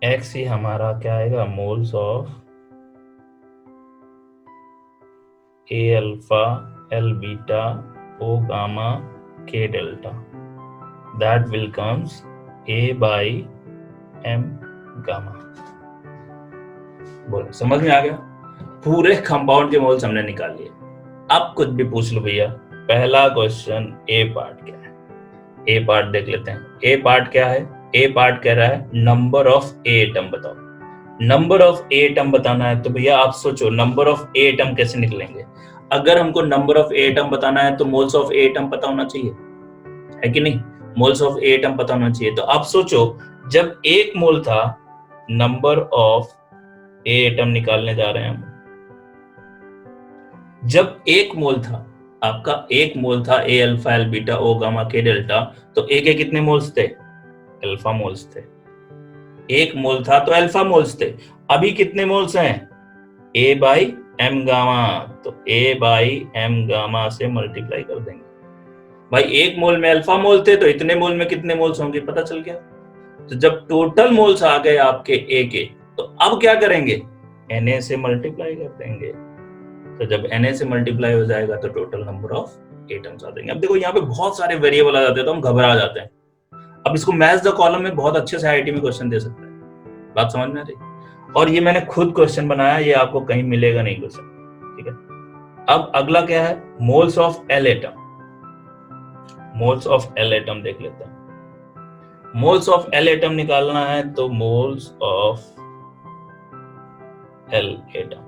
X ही हमारा क्या आएगा, moles of A alpha L beta O gamma K delta, that will comes A/m gamma. बोलो समझ में आ गया, पूरे कंपाउंड के मोल्स हमने निकाल लिए। अब कुछ भी पूछ लो भैया, पहला क्वेश्चन A पार्ट क्या है, A पार्ट देख लेते हैं। A पार्ट क्या है, A पार्ट कह रहा है नंबर ऑफ A एटम बताओ। नंबर ऑफ A एटम बताना है तो भैया आप सोचो नंबर ऑफ A एटम कैसे निकलेंगे। अगर हमको नंबर ऑफ A एटम बताना है तो मोल्स ऑफ A एटम पता होना चाहिए, है कि नहीं, मोल्स ऑफ A एटम पता होना चाहिए। तो आप सोचो जब एक मोल था, नंबर ऑफ A एटम निकालने जा रहे हैं हम, जब एक मोल था, आपका एक मोल था ए alpha L beta O gamma K delta, तो ए के कितने मोल्स थे? अल्फा मोल्स थे। एक मोल था तो अल्फा मोल्स थे। अभी कितने मोल्स हैं? ए बाई एम गामा, तो ए बाई एम गामा से मल्टीप्लाई कर देंगे। भाई एक मोल में अल्फा मोल थे तो इतने मोल में कितने मोल्स होंगे पता चल गया। तो जब टोटल मोल्स आ गए आपके ए के, तो अब क्या करेंगे? Na से मल्टीप्लाई कर देंगे। तो जब Na से मल्टीप्लाई हो जाएगा तो टोटल नंबर ऑफ एटम्स आ जाएंगे। अब देखो यहाँ पे बहुत सारे वेरिएबल आ जाते हैं तो हम घबरा जाते हैं। अब इसको मैच द कॉलम में बहुत अच्छे से आईआईटी में क्वेश्चन दे सकते हैं। बात समझ में आ रही? और ये मैंने खुद क्वेश्चन बनाया, ये आपको कहीं मिलेगा नहीं क्वेश्चन, ठीक है। अब अगला क्या है? Moles of L atom. Moles of L atom देख लेते हैं। मोल्स ऑफ एल एटम निकालना है तो मोल्स ऑफ एल एटम,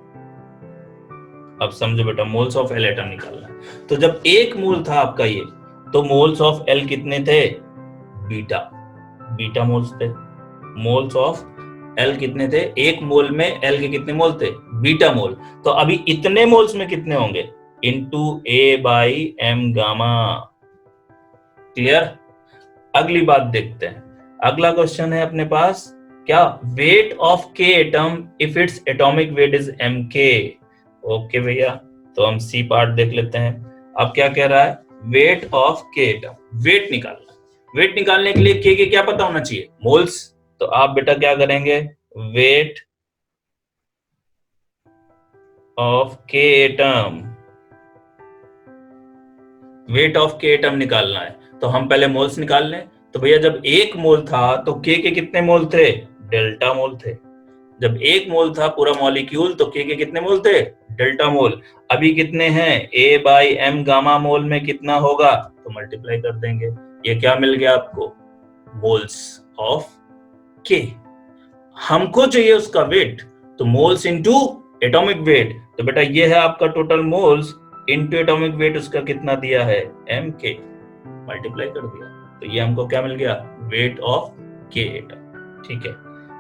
अब समझो बेटा, मोल्स ऑफ एल एटम निकालना है। तो जब एक मोल था आपका ये, तो मोल्स ऑफ एल कितने थे? बीटा, बीटा मोल्स थे। मोल्स ऑफ एल कितने थे? एक मोल में एल के कितने मोल थे? Beta mole. तो अभी इतने मोल्स में कितने होंगे? Into a by M gamma. Clear? अगली बात देखते हैं। अगला क्वेश्चन है अपने पास क्या? Weight of K atom if it's atomic weight is M K. Okay भैया, तो हम सी पार्ट देख लेते हैं। अब क्या कह रहा है? Weight of K atom, wait निकालना। वेट निकालने के लिए के क्या पता होना चाहिए? मोल्स। तो आप बेटा क्या करेंगे? Wait of K atom, wait of K atom निकालना है तो हम पहले मोल्स निकाल लें। तो भैया जब एक मोल था तो के कितने मोल थे? डेल्टा मोल थे। जब एक मोल था पूरा मॉलिक्यूल तो के कितने मोल थे? डेल्टा मोल। अभी कितने हैं? ए बाई एम गामा मोल में कितना होगा? तो मल्टीप्लाई कर देंगे। ये क्या मिल गया आपको? मोल्स ऑफ के। हमको चाहिए उसका वेट, तो मोल्स इनटू एटॉमिक वेट। तो बेटा ये है आपका total moles into atomic wait, उसका कितना दिया है? एम के, मल्टीप्लाई कर दिया। तो ये हमको क्या मिल गया? Wait of K atom. ठीक है,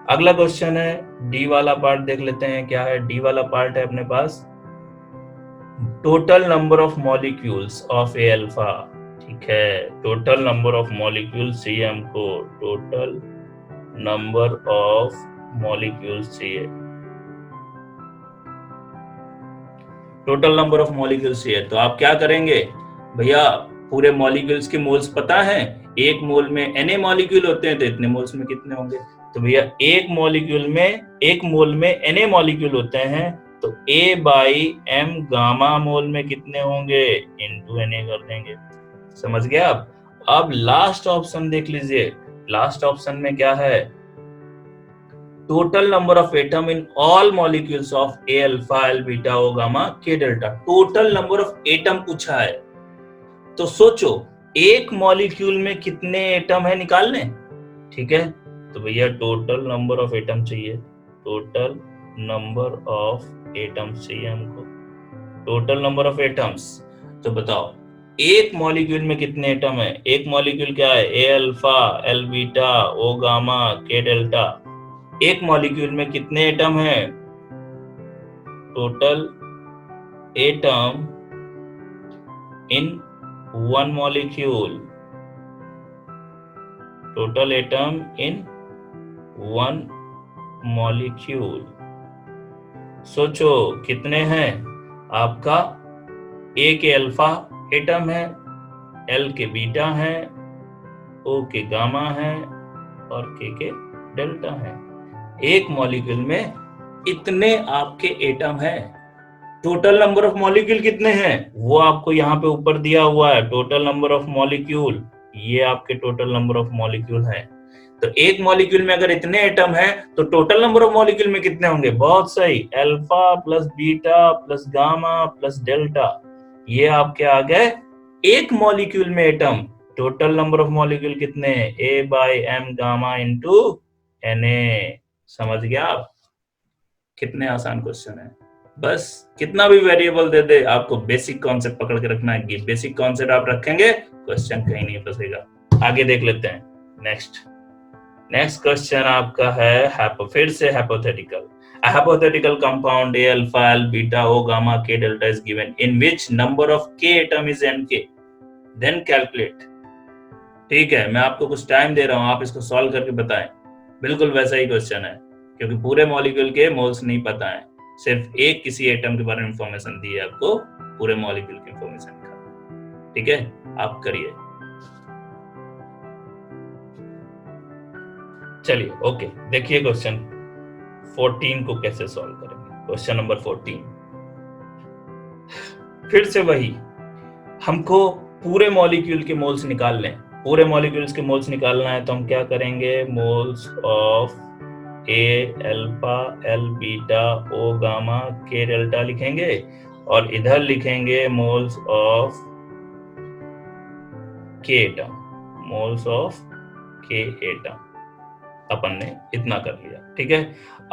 अगला क्वेश्चन है डी वाला पार्ट देख लेते हैं। क्या है डी वाला पार्ट? है अपने पास total number of molecules of A alpha. ठीक है, टोटल नंबर ऑफ मॉलिक्यूल्स चाहिए हमको, टोटल नंबर ऑफ मॉलिक्यूल्स चाहिए, टोटल नंबर ऑफ मॉलिक्यूल्स चाहिए। तो आप क्या करेंगे भैया? पूरे मॉलिक्यूल्स के मोल्स पता है, एक मोल में Na मॉलिक्यूल होते हैं तो इतने मोल्स में कितने होंगे? तो भैया एक मोल में Na मॉलिक्यूल होते हैं तो A बाई M गामा मोल में कितने होंगे? इनटू Na कर देंगे। समझ गया? अब लास्ट ऑप्शन देख लीजिए। लास्ट ऑप्शन में क्या है? Total number of atom in all molecules of A alpha L beta O gamma K delta. Total number of atom पूछा है, तो सोचो एक मॉलिक्यूल में कितने एटम है निकालने। ठीक है, तो भैया टोटल नंबर ऑफ एटम चाहिए, टोटल नंबर ऑफ एटम्स चाहिए हमको, टोटल नंबर ऑफ एटम्स। तो बताओ एक मॉलिक्यूल में कितने एटम है? एक मॉलिक्यूल क्या है? ए alpha L beta O gamma K delta. एक मॉलिक्यूल में कितने एटम है? Total atom in one molecule, total atom in one molecule. सोचो कितने हैं? आपका ए के अल्फा एटम है, एल के बीटा है, ओ के गामा है और के डेल्टा है। एक मॉलिक्यूल में इतने आपके एटम हैं। टोटल नंबर ऑफ मॉलिक्यूल कितने हैं वो आपको यहाँ पे ऊपर दिया हुआ है, टोटल नंबर ऑफ मॉलिक्यूल। ये आपके टोटल नंबर ऑफ मॉलिक्यूल है। तो एक मॉलिक्यूल में अगर इतने एटम है तो टोटल नंबर ऑफ मॉलिक्यूल में कितने होंगे? बहुत सही, alpha plus beta plus gamma plus delta. ये आपके आ गए एक मॉलिक्यूल में एटम। टोटल नंबर ऑफ मॉलिक्यूल कितने? A by M gamma into Na। समझ गया आप? कितने आसान क्वेश्चन है। बस कितना भी वेरिएबल दे दे, आपको बेसिक कॉन्सेप्ट पकड़ के रखना है। बेसिक कॉन्सेप्ट आप रखेंगे क्वेश्चन कहीं नहीं फंसेगा। आगे देख लेते हैं नेक्स्ट क्वेश्चन आपका है फिर से hypothetical. A hypothetical compound A alpha, L beta, O gamma, K delta is given in which number of K atom is Nk. Then calculate. ठीक है, मैं आपको कुछ टाइम दे रहा हूं, आप इसको सॉल्व करके बताएं। बिल्कुल वैसा ही क्वेश्चन है, क्योंकि पूरे मॉलिक्यूल के मोल्स नहीं पता है, सिर्फ एक किसी एटम के बारे में इंफॉर्मेशन दी है आपको, पूरे मॉलिक्यूल की इंफॉर्मेशन का। ठीक है, आप करिए। चलिए ओके, देखिए क्वेश्चन 14 को कैसे सॉल्व करेंगे। क्वेश्चन नंबर 14 फिर से वही, हमको पूरे मॉलिक्यूल के मोल्स निकाल लें। पूरे मॉलिक्यूल्स के मोल्स निकालना है तो हम क्या करेंगे, moles of A alpha, L beta, O gamma, K delta लिखेंगे, और इधर लिखेंगे moles of K atom, moles of K atom. अपन ने इतना कर लिया। ठीक है,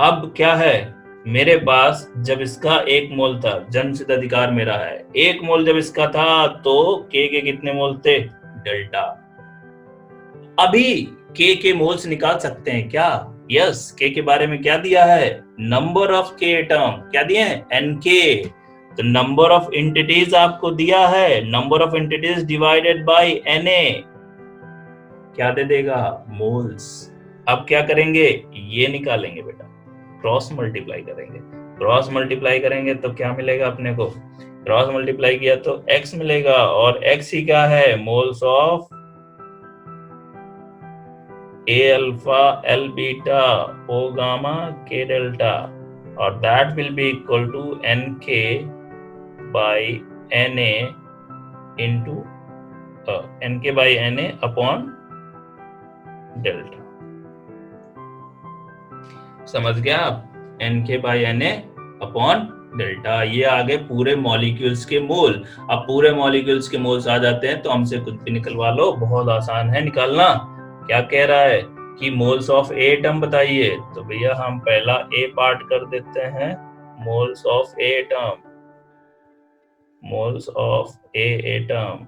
अब क्या है, मेरे पास जब इसका एक मोल था, जन्मसिद्ध अधिकार मेरा है, एक मोल जब इसका था तो के कितने मोल थे, डेल्टा। अभी के मोल्स निकाल सकते हैं क्या? यस, के बारे में क्या दिया है, नंबर ऑफ के एटम, क्या दिए हैं, एनके। तो नंबर ऑफ एंटिटीज आपको दिया है, number of entities divided by NA क्या दे देगा, मोल्स। अब क्या करेंगे, ये निकालेंगे बेटा, क्रॉस मल्टीप्लाई करेंगे। क्रॉस मल्टीप्लाई करेंगे तो क्या मिलेगा अपने को, क्रॉस मल्टीप्लाई किया तो x मिलेगा, और x ही क्या है, moles of A alpha, L beta, O gamma, K delta, और that will be equal to nk by na into nk by na upon delta. समझ गया आप, nk by na upon delta. ये आगे पूरे मॉलिक्यूल्स के मोल। अब पूरे मॉलिक्यूल्स के मोल्स आ जाते हैं तो हमसे कुछ भी निकलवा लो, बहुत आसान है निकालना। क्या कह रहा है कि मोल्स ऑफ ए एटम बताइए, तो भैया हम पहला ए पार्ट कर देते हैं, moles of A atom, moles of A atom.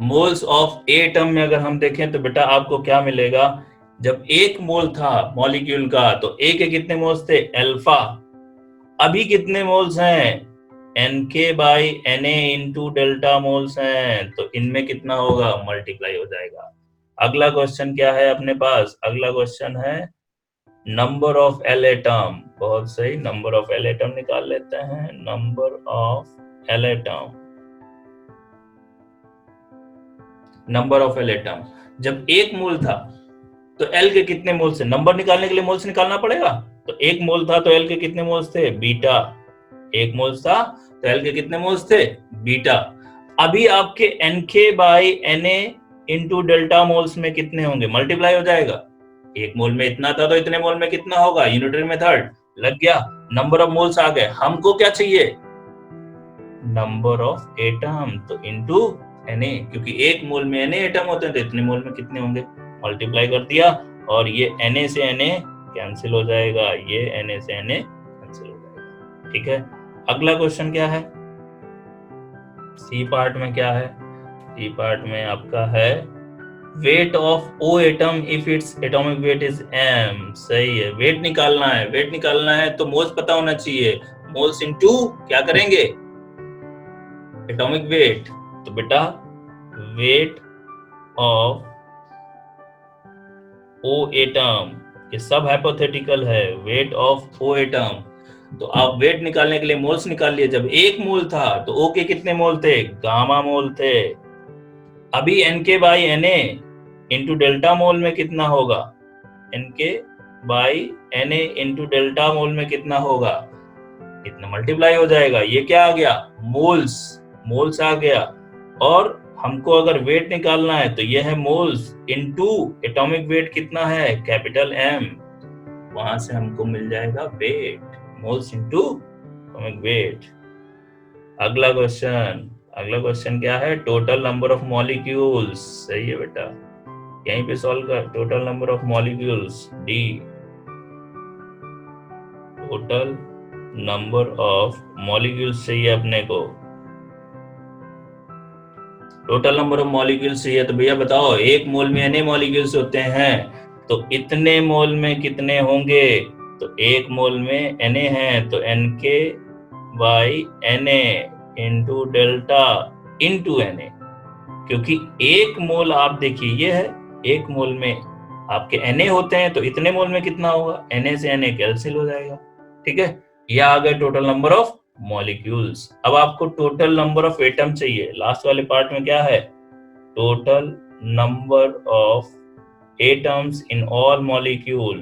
Moles of A atom में अगर हम देखें तो बेटा आपको क्या मिलेगा, जब एक मोल था मॉलिक्यूल का तो ए के कितने मोल्स थे, अल्फा। अभी कितने मोल्स हैं, nk by na into delta moles हैं, तो इनमें कितना होगा, मल्टीप्लाई हो जाएगा। अगला क्वेश्चन क्या है अपने पास, अगला क्वेश्चन है नंबर ऑफ एल एटम। बहुत सही, नंबर ऑफ एल एटम निकाल लेते हैं, number of L atom, number of L atom. जब एक मोल था तो एल के कितने मोल्स थे, नंबर निकालने के लिए मोल्स निकालना पड़ेगा, तो एक मोल था तो एल के कितने मोल्स थे, बीटा। एक मोल्स था तो एल के कितने मोल्स थे, बीटा। अभी आपके nk by na into delta moles में कितने होंगे, मल्टीप्लाई हो जाएगा। एक मोल में इतना था तो इतने मोल में कितना होगा, यूनिटरी मेथड लग गया, नंबर ऑफ मोल्स आ गए। हमको क्या चाहिए, नंबर ऑफ एटम, तो इंटू na, क्योंकि एक मोल में na एटम होते हैं तो इतने मोल में कितने होंगे, मल्टीप्लाई कर दिया, और ये na से na कैंसिल हो जाएगा, ये na से na कैंसिल हो जाएगा। ठीक है, अगला क्वेश्चन क्या है, सी पार्ट में क्या है, सी पार्ट में आपका है weight of O atom if it's atomic weight is m। सही है, वेट निकालना है, वेट निकालना है तो मोल्स पता होना चाहिए, मोल्स इनटू क्या करेंगे, एटॉमिक वेट। तो बेटा वेट ऑफ ओ एटम, ये सब हाइपोथेटिकल है, वेट ऑफ ओ एटम। तो आप वेट निकालने के लिए मोल्स निकाल लिए। जब एक मोल था तो ओ के कितने मोल थे, गामा मोल थे। अभी nk by na into delta mole में कितना होगा, nk by na into delta mole में कितना होगा, इतना मल्टीप्लाई हो जाएगा। ये क्या आ गया, मोल्स, मोल्स आ गया। और हमको अगर वेट निकालना है तो ये है मोल्स इनटू एटॉमिक वेट कितना है, कैपिटल M, वहां से हमको मिल जाएगा weight, moles into atomic weight. अगला क्वेश्चन, अगला क्वेश्चन क्या है, टोटल नंबर ऑफ मॉलिक्यूल्स। सही है बेटा, यहीं पे सॉल्व कर, total number of molecules D, total number of molecules चाहिए अपने को, टोटल नंबर ऑफ मॉलिक्यूल्स चाहिए। तो भैया बताओ, एक मोल में n मॉलिक्यूल्स होते हैं, तो इतने मोल में कितने होंगे, तो एक मोल में Na है तो Nk by Na into delta into Na, क्योंकि एक मोल आप देखिए ये है, एक मोल में आपके Na होते हैं तो इतने मोल में कितना होगा, Na से Na कैंसिल हो जाएगा, ठीक है। ये आ गए टोटल नंबर ऑफ मॉलिक्यूल्स। अब आपको टोटल नंबर ऑफ एटम चाहिए, लास्ट वाले पार्ट में क्या है, total number of atoms in all molecule.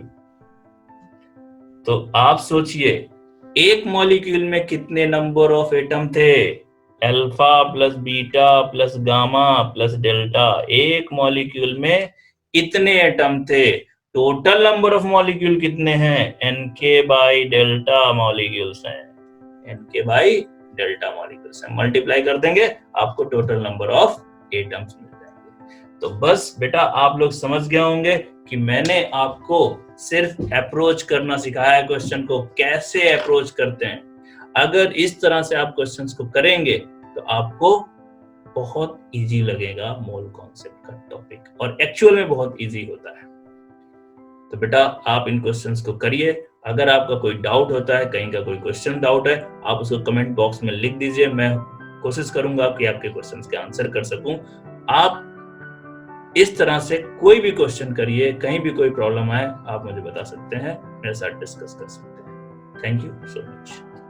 तो आप सोचिए एक मॉलिक्यूल में कितने नंबर ऑफ एटम थे, alpha plus beta plus gamma plus delta, एक मॉलिक्यूल में इतने एटम थे। टोटल नंबर ऑफ मॉलिक्यूल कितने हैं, Nk बाई डेल्टा मॉलिक्यूल्स हैं, Nk बाई डेल्टा मॉलिक्यूल्स हैं। मल्टीप्लाई कर देंगे आपको टोटल नंबर ऑफ एटम्स मिल जाएंगे। तो बस बेटा आप लोग समझ गए होंगे कि मैंने आपको सिर्फ अप्रोच करना सिखाया है, क्वेश्चन को कैसे अप्रोच करते हैं। अगर इस तरह से आप क्वेश्चंस को करेंगे तो आपको बहुत इजी लगेगा मोल कॉन्सेप्ट का टॉपिक, और एक्चुअल में बहुत इजी होता है। तो बेटा आप इन क्वेश्चंस को करिए। अगर आपका कोई डाउट होता है, कहीं का कोई क्वेश्चन डाउट है, आप उसको कमेंट बॉक्स में लिख दीजिए, मैं कोशिश करूंगा कि आपके क्वेश्चंस के आंसर कर सकूं। आप इस तरह से कोई भी क्वेश्चन करिए, कहीं भी कोई प्रॉब्लम आए आप मुझे बता सकते हैं, मेरे साथ डिस्कस कर सकते हैं। Thank you so much.